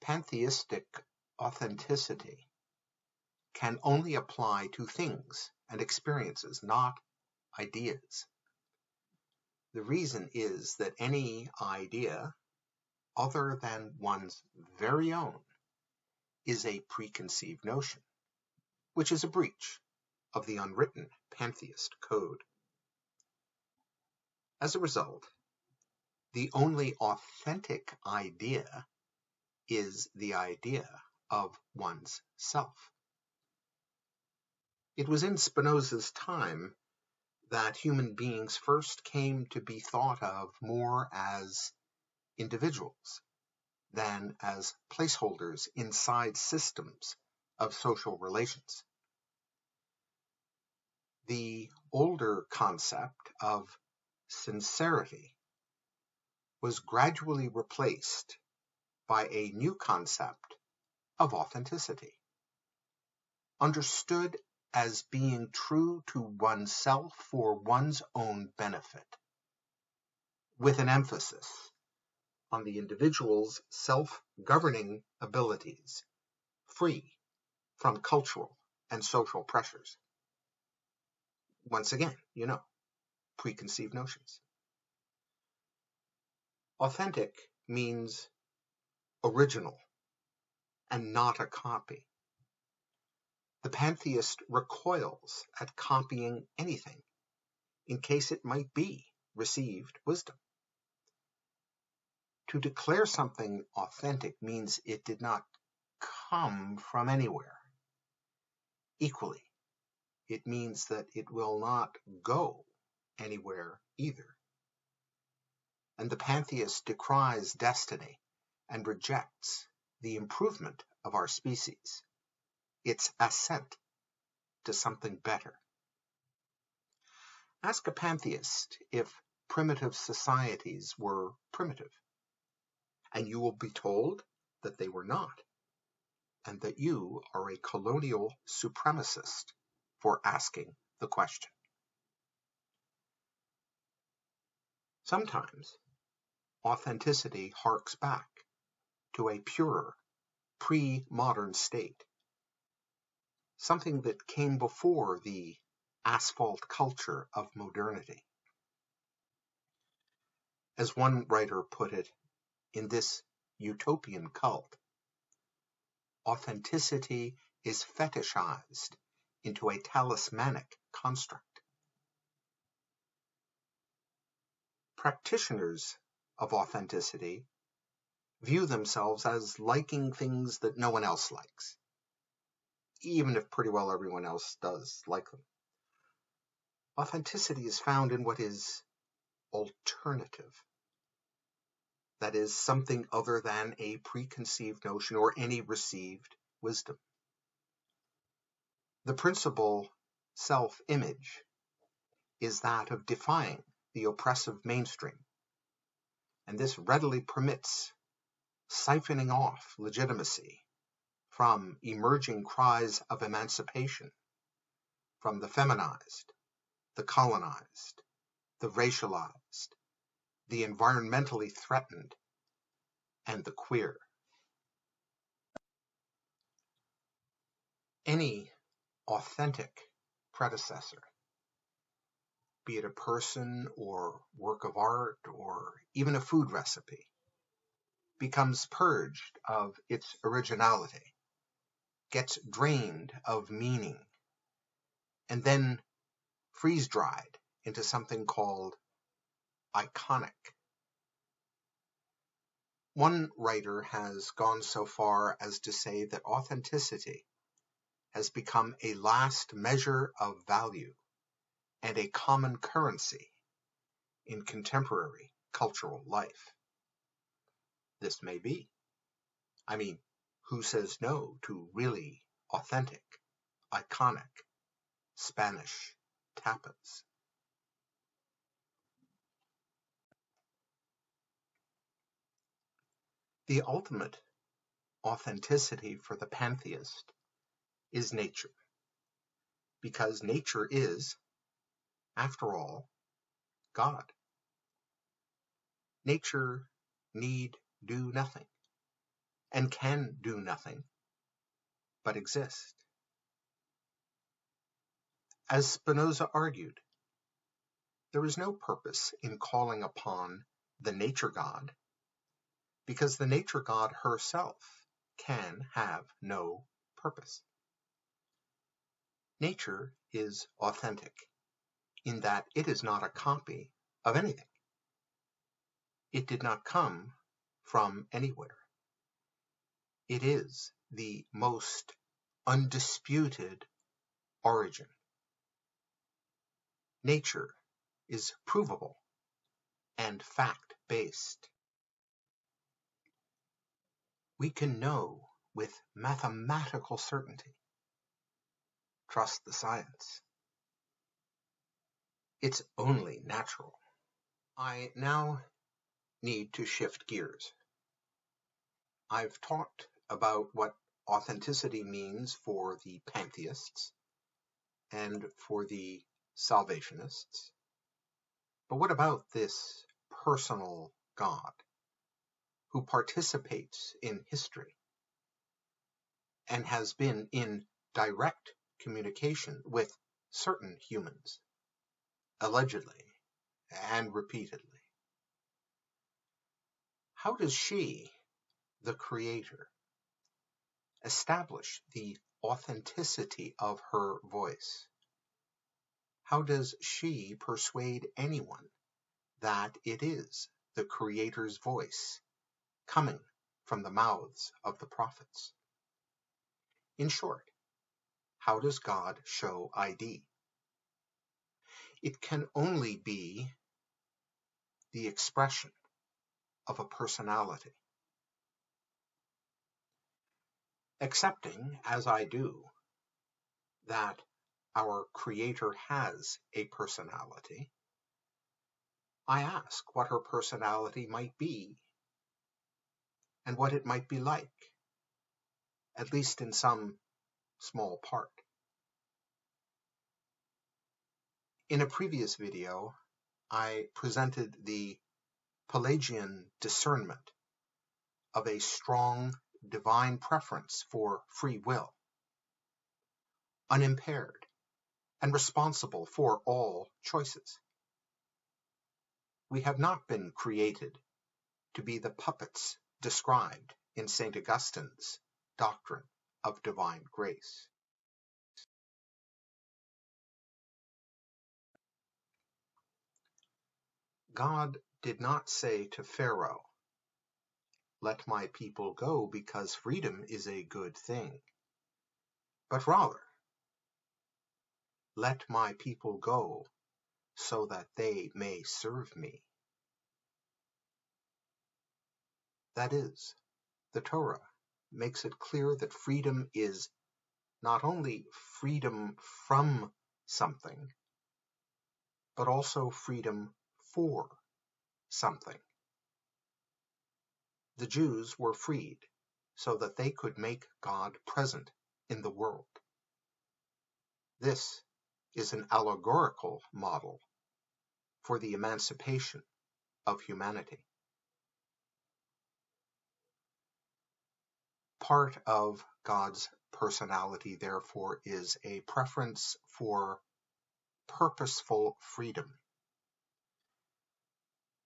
pantheistic authenticity can only apply to things and experiences, not ideas. The reason is that any idea other than one's very own is a preconceived notion, which is a breach of the unwritten pantheist code. As a result, the only authentic idea is the idea of one's self. It was in Spinoza's time that human beings first came to be thought of more as individuals than as placeholders inside systems of social relations. The older concept of sincerity was gradually replaced by a new concept of authenticity, understood as being true to oneself for one's own benefit, with an emphasis on the individual's self-governing abilities, free from cultural and social pressures. Once again, preconceived notions. Authentic means original and not a copy. The pantheist recoils at copying anything in case it might be received wisdom. To declare something authentic means it did not come from anywhere. Equally, it means that it will not go anywhere either. And the pantheist decries destiny and rejects the improvement of our species, its ascent to something better. Ask a pantheist if primitive societies were primitive. and you will be told that they were not, and that you are a colonial supremacist for asking the question. Sometimes authenticity harks back to a purer, pre-modern state, something that came before the asphalt culture of modernity. As one writer put it, in this utopian cult, authenticity is fetishized into a talismanic construct. Practitioners of authenticity view themselves as liking things that no one else likes, even if pretty well everyone else does like them. Authenticity is found in what is alternative. That is, something other than a preconceived notion or any received wisdom. The principal self-image is that of defying the oppressive mainstream, and this readily permits siphoning off legitimacy from emerging cries of emancipation from the feminized, the colonized, the racialized, the environmentally threatened, and the queer. Any authentic predecessor, be it a person or work of art or even a food recipe, becomes purged of its originality, gets drained of meaning, and then freeze-dried into something called iconic. One writer has gone so far as to say that authenticity has become a last measure of value and a common currency in contemporary cultural life. This may be. I mean, who says no to really authentic, iconic Spanish tapas? The ultimate authenticity for the pantheist is nature, because nature is, after all, God. Nature need do nothing, and can do nothing but exist. As Spinoza argued, there is no purpose in calling upon the nature God, because the nature God herself can have no purpose. Nature is authentic in that it is not a copy of anything. It did not come from anywhere. It is the most undisputed origin. Nature is provable and fact-based. We can know with mathematical certainty. Trust the science. It's only natural. I now need to shift gears. I've talked about what authenticity means for the pantheists and for the salvationists. But what about this personal God who participates in history and has been in direct communication with certain humans, allegedly and repeatedly? How does she, the creator, establish the authenticity of her voice? How does she persuade anyone that it is the creator's voice coming from the mouths of the prophets? In short, how does God show ID? It can only be the expression of a personality. Accepting, as I do, that our Creator has a personality, I ask what her personality might be and what it might be like, at least in some small part. In a previous video, I presented the Pelagian discernment of a strong divine preference for free will, unimpaired and responsible for all choices. We have not been created to be the puppets described in St. Augustine's doctrine of divine grace. God did not say to Pharaoh, "Let my people go because freedom is a good thing," but rather, "Let my people go so that they may serve me." That is, the Torah makes it clear that freedom is not only freedom from something, but also freedom for something. The Jews were freed so that they could make God present in the world. This is an allegorical model for the emancipation of humanity. Part of God's personality, therefore, is a preference for purposeful freedom.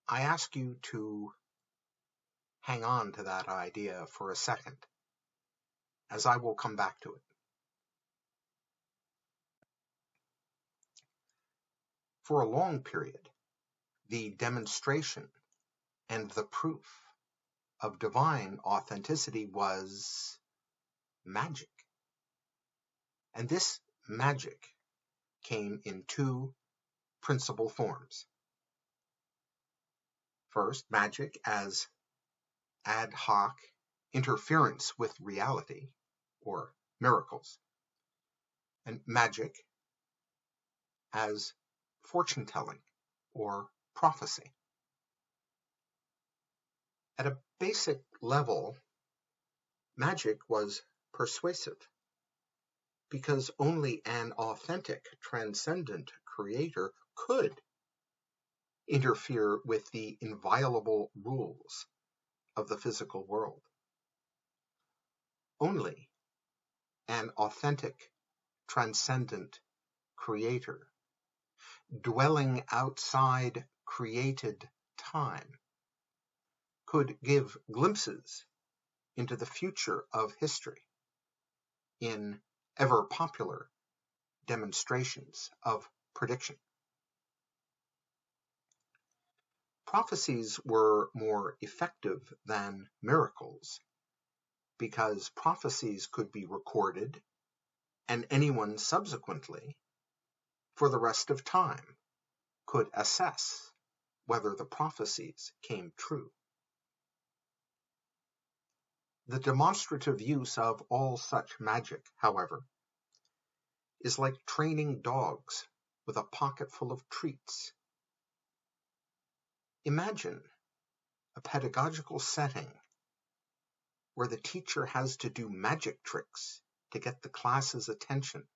I ask you to hang on to that idea for a second, as I will come back to it. For a long period, the demonstration and the proof of divine authenticity was magic. And this magic came in two principal forms. First, magic as ad hoc interference with reality, or miracles, and magic as fortune-telling, or prophecy. At a basic level, magic was persuasive, because only an authentic, transcendent creator could interfere with the inviolable rules of the physical world. Only an authentic, transcendent creator, dwelling outside created time, could give glimpses into the future of history in ever popular demonstrations of prediction. Prophecies were more effective than miracles because prophecies could be recorded, and anyone subsequently, for the rest of time, could assess whether the prophecies came true. The demonstrative use of all such magic, however, is like training dogs with a pocket full of treats. Imagine a pedagogical setting where the teacher has to do magic tricks to get the class's attention.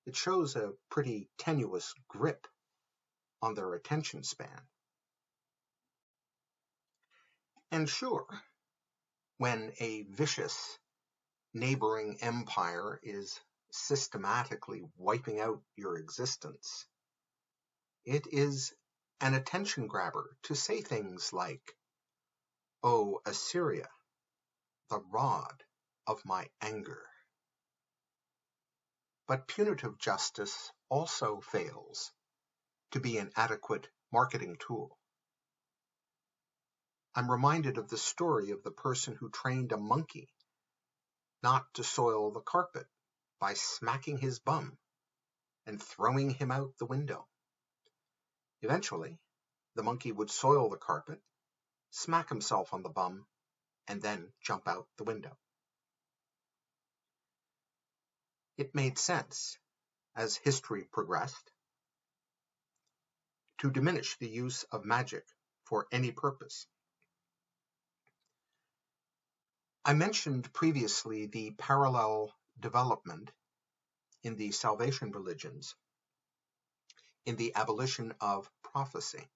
It shows a pretty tenuous grip on their attention span. And sure, when a vicious neighboring empire is systematically wiping out your existence, it is an attention grabber to say things like, "O Assyria, the rod of my anger." But punitive justice also fails to be an adequate marketing tool. I'm reminded of the story of the person who trained a monkey not to soil the carpet by smacking his bum and throwing him out the window. Eventually, the monkey would soil the carpet, smack himself on the bum, and then jump out the window. It made sense, as history progressed, to diminish the use of magic for any purpose. I mentioned previously the parallel development in the salvation religions in the abolition of prophecy.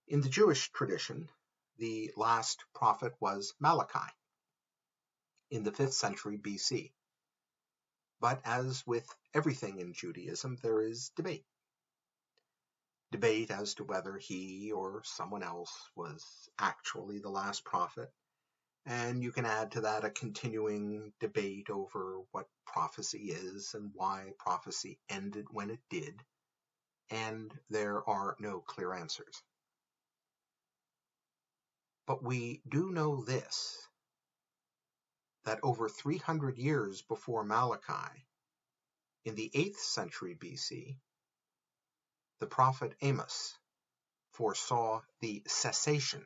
In the Jewish tradition, the last prophet was Malachi in the 5th century BC. But as with everything in Judaism, there is debate. Debate as to whether he or someone else was actually the last prophet. And you can add to that a continuing debate over what prophecy is and why prophecy ended when it did. And there are no clear answers. But we do know this, that over 300 years before Malachi, in the 8th century BC, the prophet Amos foresaw the cessation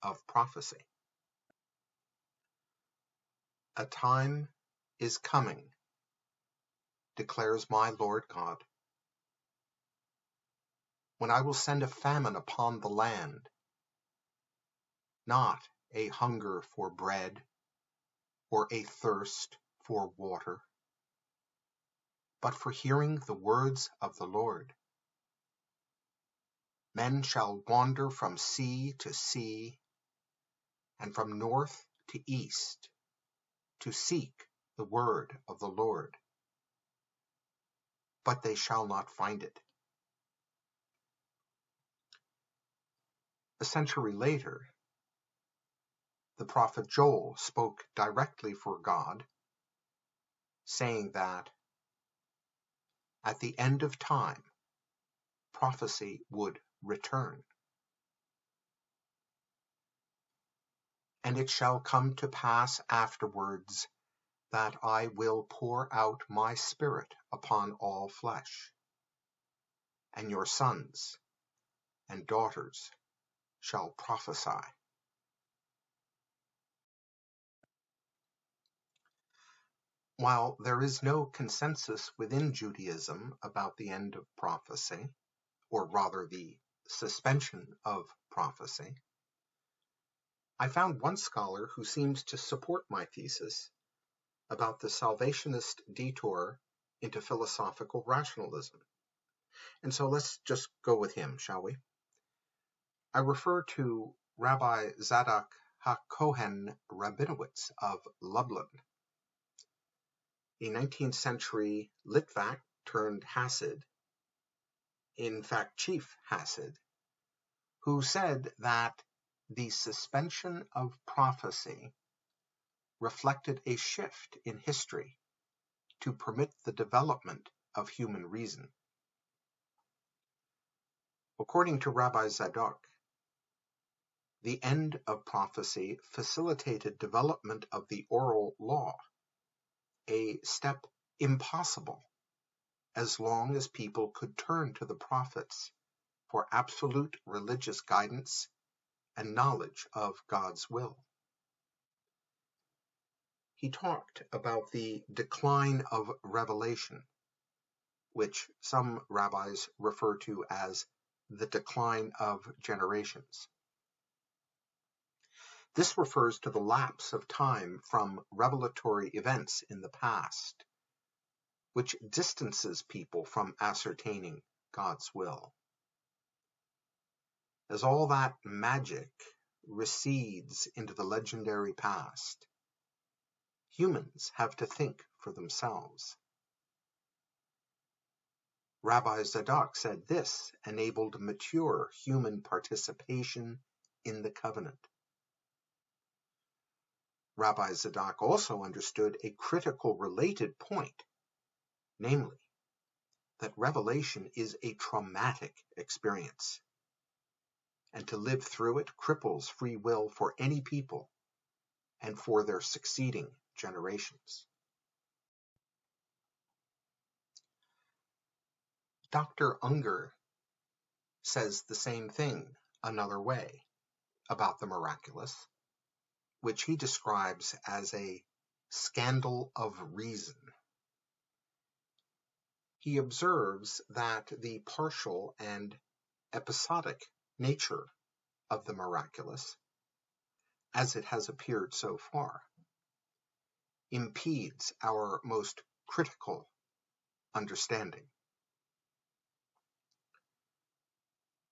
of prophecy. A time is coming, declares my Lord God, when I will send a famine upon the land, not a hunger for bread or a thirst for water, but for hearing the words of the Lord. Men shall wander from sea to sea, and from north to east, to seek the word of the Lord. But they shall not find it. A century later, the prophet Joel spoke directly for God, saying that at the end of time, prophecy would return. And it shall come to pass afterwards that I will pour out my spirit upon all flesh, and your sons and daughters shall prophesy. While there is no consensus within Judaism about the end of prophecy, or rather the suspension of prophecy, I found one scholar who seems to support my thesis about the salvationist detour into philosophical rationalism. And so let's just go with him, shall we? I refer to Rabbi Zadok HaKohen Rabinowitz of Lublin, a 19th century Litvak turned Hasid, in fact chief Hasid, who said that the suspension of prophecy reflected a shift in history to permit the development of human reason. According to Rabbi Zadok, the end of prophecy facilitated development of the oral law, a step impossible as long as people could turn to the prophets for absolute religious guidance and knowledge of God's will. He talked about the decline of revelation, which some rabbis refer to as the decline of generations. This refers to the lapse of time from revelatory events in the past, which distances people from ascertaining God's will. As all that magic recedes into the legendary past, humans have to think for themselves. Rabbi Zadok said this enabled mature human participation in the covenant. Rabbi Zadok also understood a critical related point, namely, that revelation is a traumatic experience, and to live through it cripples free will for any people and for their succeeding generations. Dr. Unger says the same thing another way about the miraculous, which he describes as a scandal of reason. He observes that the partial and episodic nature of the miraculous as it has appeared so far, impedes our most critical understanding.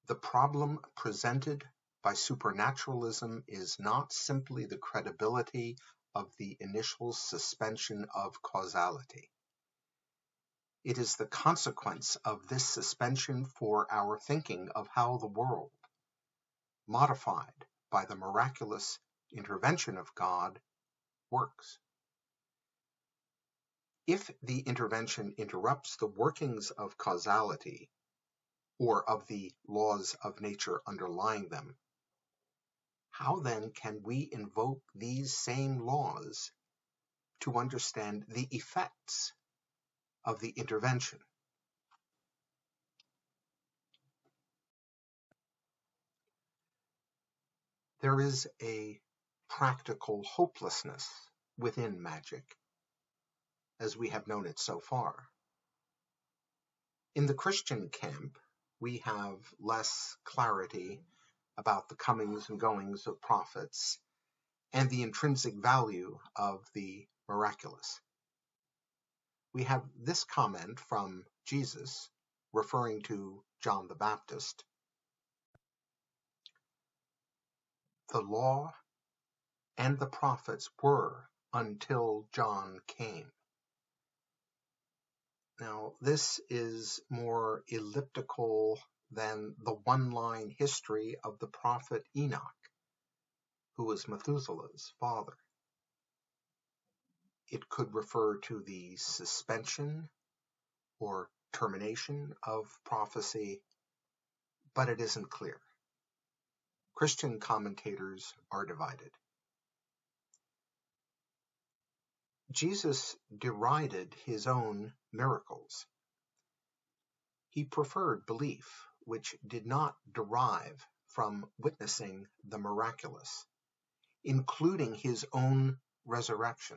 The problem presented by supernaturalism is not simply the credibility of the initial suspension of causality. It is the consequence of this suspension for our thinking of how the world, modified by the miraculous intervention of God, works. If the intervention interrupts the workings of causality, or of the laws of nature underlying them, how then can we invoke these same laws to understand the effects of the intervention? There is a practical hopelessness within magic, as we have known it so far. In the Christian camp, we have less clarity about the comings and goings of prophets and the intrinsic value of the miraculous. We have this comment from Jesus, referring to John the Baptist. The law and the prophets were until John came. Now, this is more elliptical than the one-line history of the prophet Enoch, who was Methuselah's father. It could refer to the suspension or termination of prophecy, but it isn't clear. Christian commentators are divided. Jesus derided his own miracles. He preferred belief which did not derive from witnessing the miraculous, including his own resurrection.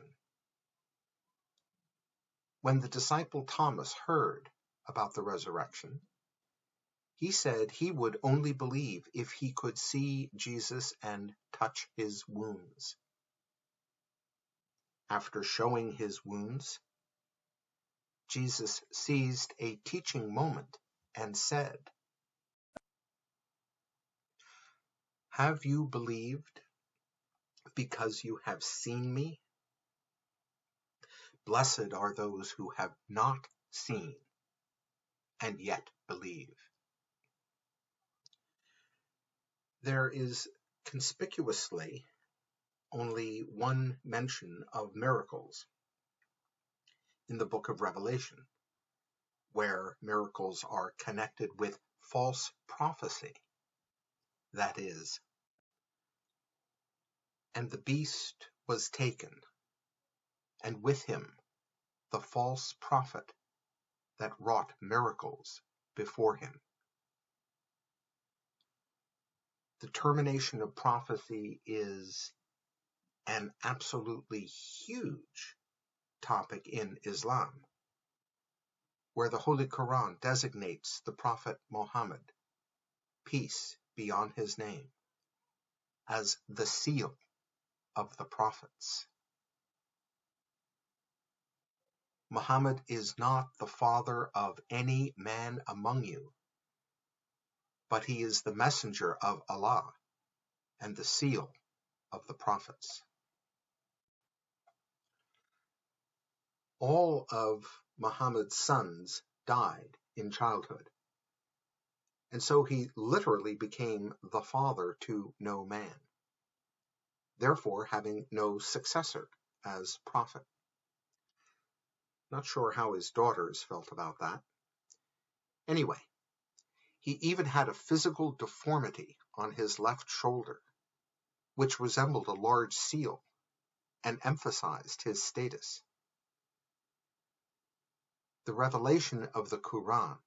When the disciple Thomas heard about the resurrection, he said he would only believe if he could see Jesus and touch his wounds. After showing his wounds, Jesus seized a teaching moment and said, "Have you believed because you have seen me? Blessed are those who have not seen and yet believe." There is conspicuously only one mention of miracles in the book of Revelation, where miracles are connected with false prophecy. That is, "And the beast was taken, and with him the false prophet that wrought miracles before him." The termination of prophecy is an absolutely huge topic in Islam, where the Holy Quran designates the Prophet Muhammad, peace be on his name, as the seal of the prophets. Muhammad is not the father of any man among you, but he is the messenger of Allah and the seal of the prophets. All of Muhammad's sons died in childhood, and so he literally became the father to no man, therefore having no successor as prophet. Not sure how his daughters felt about that. Anyway, he even had a physical deformity on his left shoulder, which resembled a large seal and emphasized his status. The revelation of the Quran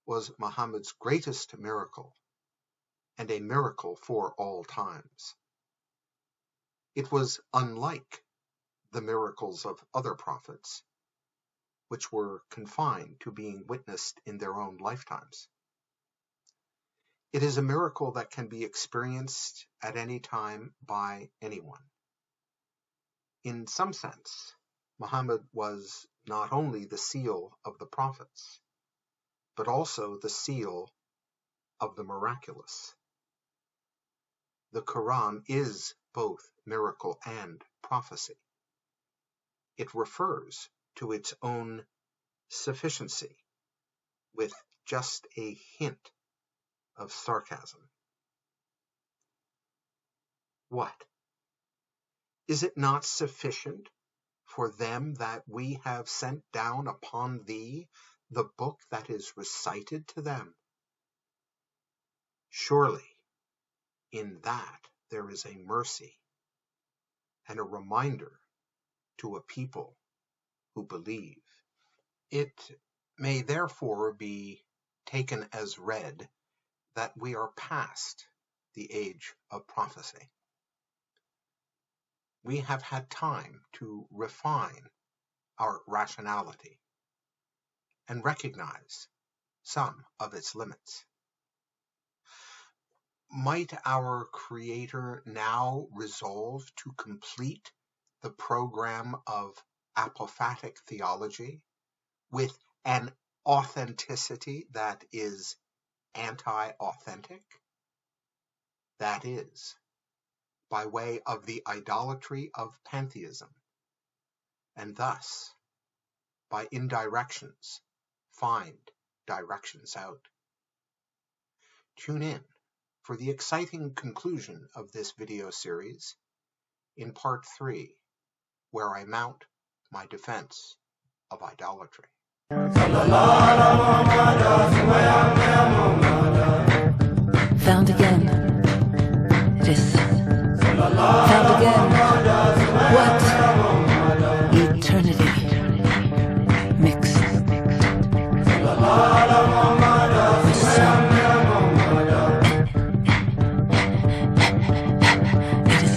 was Muhammad's greatest miracle, and a miracle for all times. It was unlike the miracles of other prophets, which were confined to being witnessed in their own lifetimes. It is a miracle that can be experienced at any time by anyone. In some sense, Muhammad was not only the seal of the prophets, but also the seal of the miraculous. The Quran is both miracle and prophecy. It refers to its own sufficiency with just a hint of sarcasm. What? Is it not sufficient for them that we have sent down upon thee the book that is recited to them? Surely, in that there is a mercy and a reminder to a people who believe. It may therefore be taken as read that we are past the age of prophecy. We have had time to refine our rationality and recognize some of its limits. Might our Creator now resolve to complete the program of apophatic theology with an authenticity that is anti-authentic? That is, by way of the idolatry of pantheism, and thus, by indirections, find directions out. Tune in for the exciting conclusion of this video series in part 3, where I mount my defense of idolatry. Found again. It is found again. What? Eternity mixed with sun. It is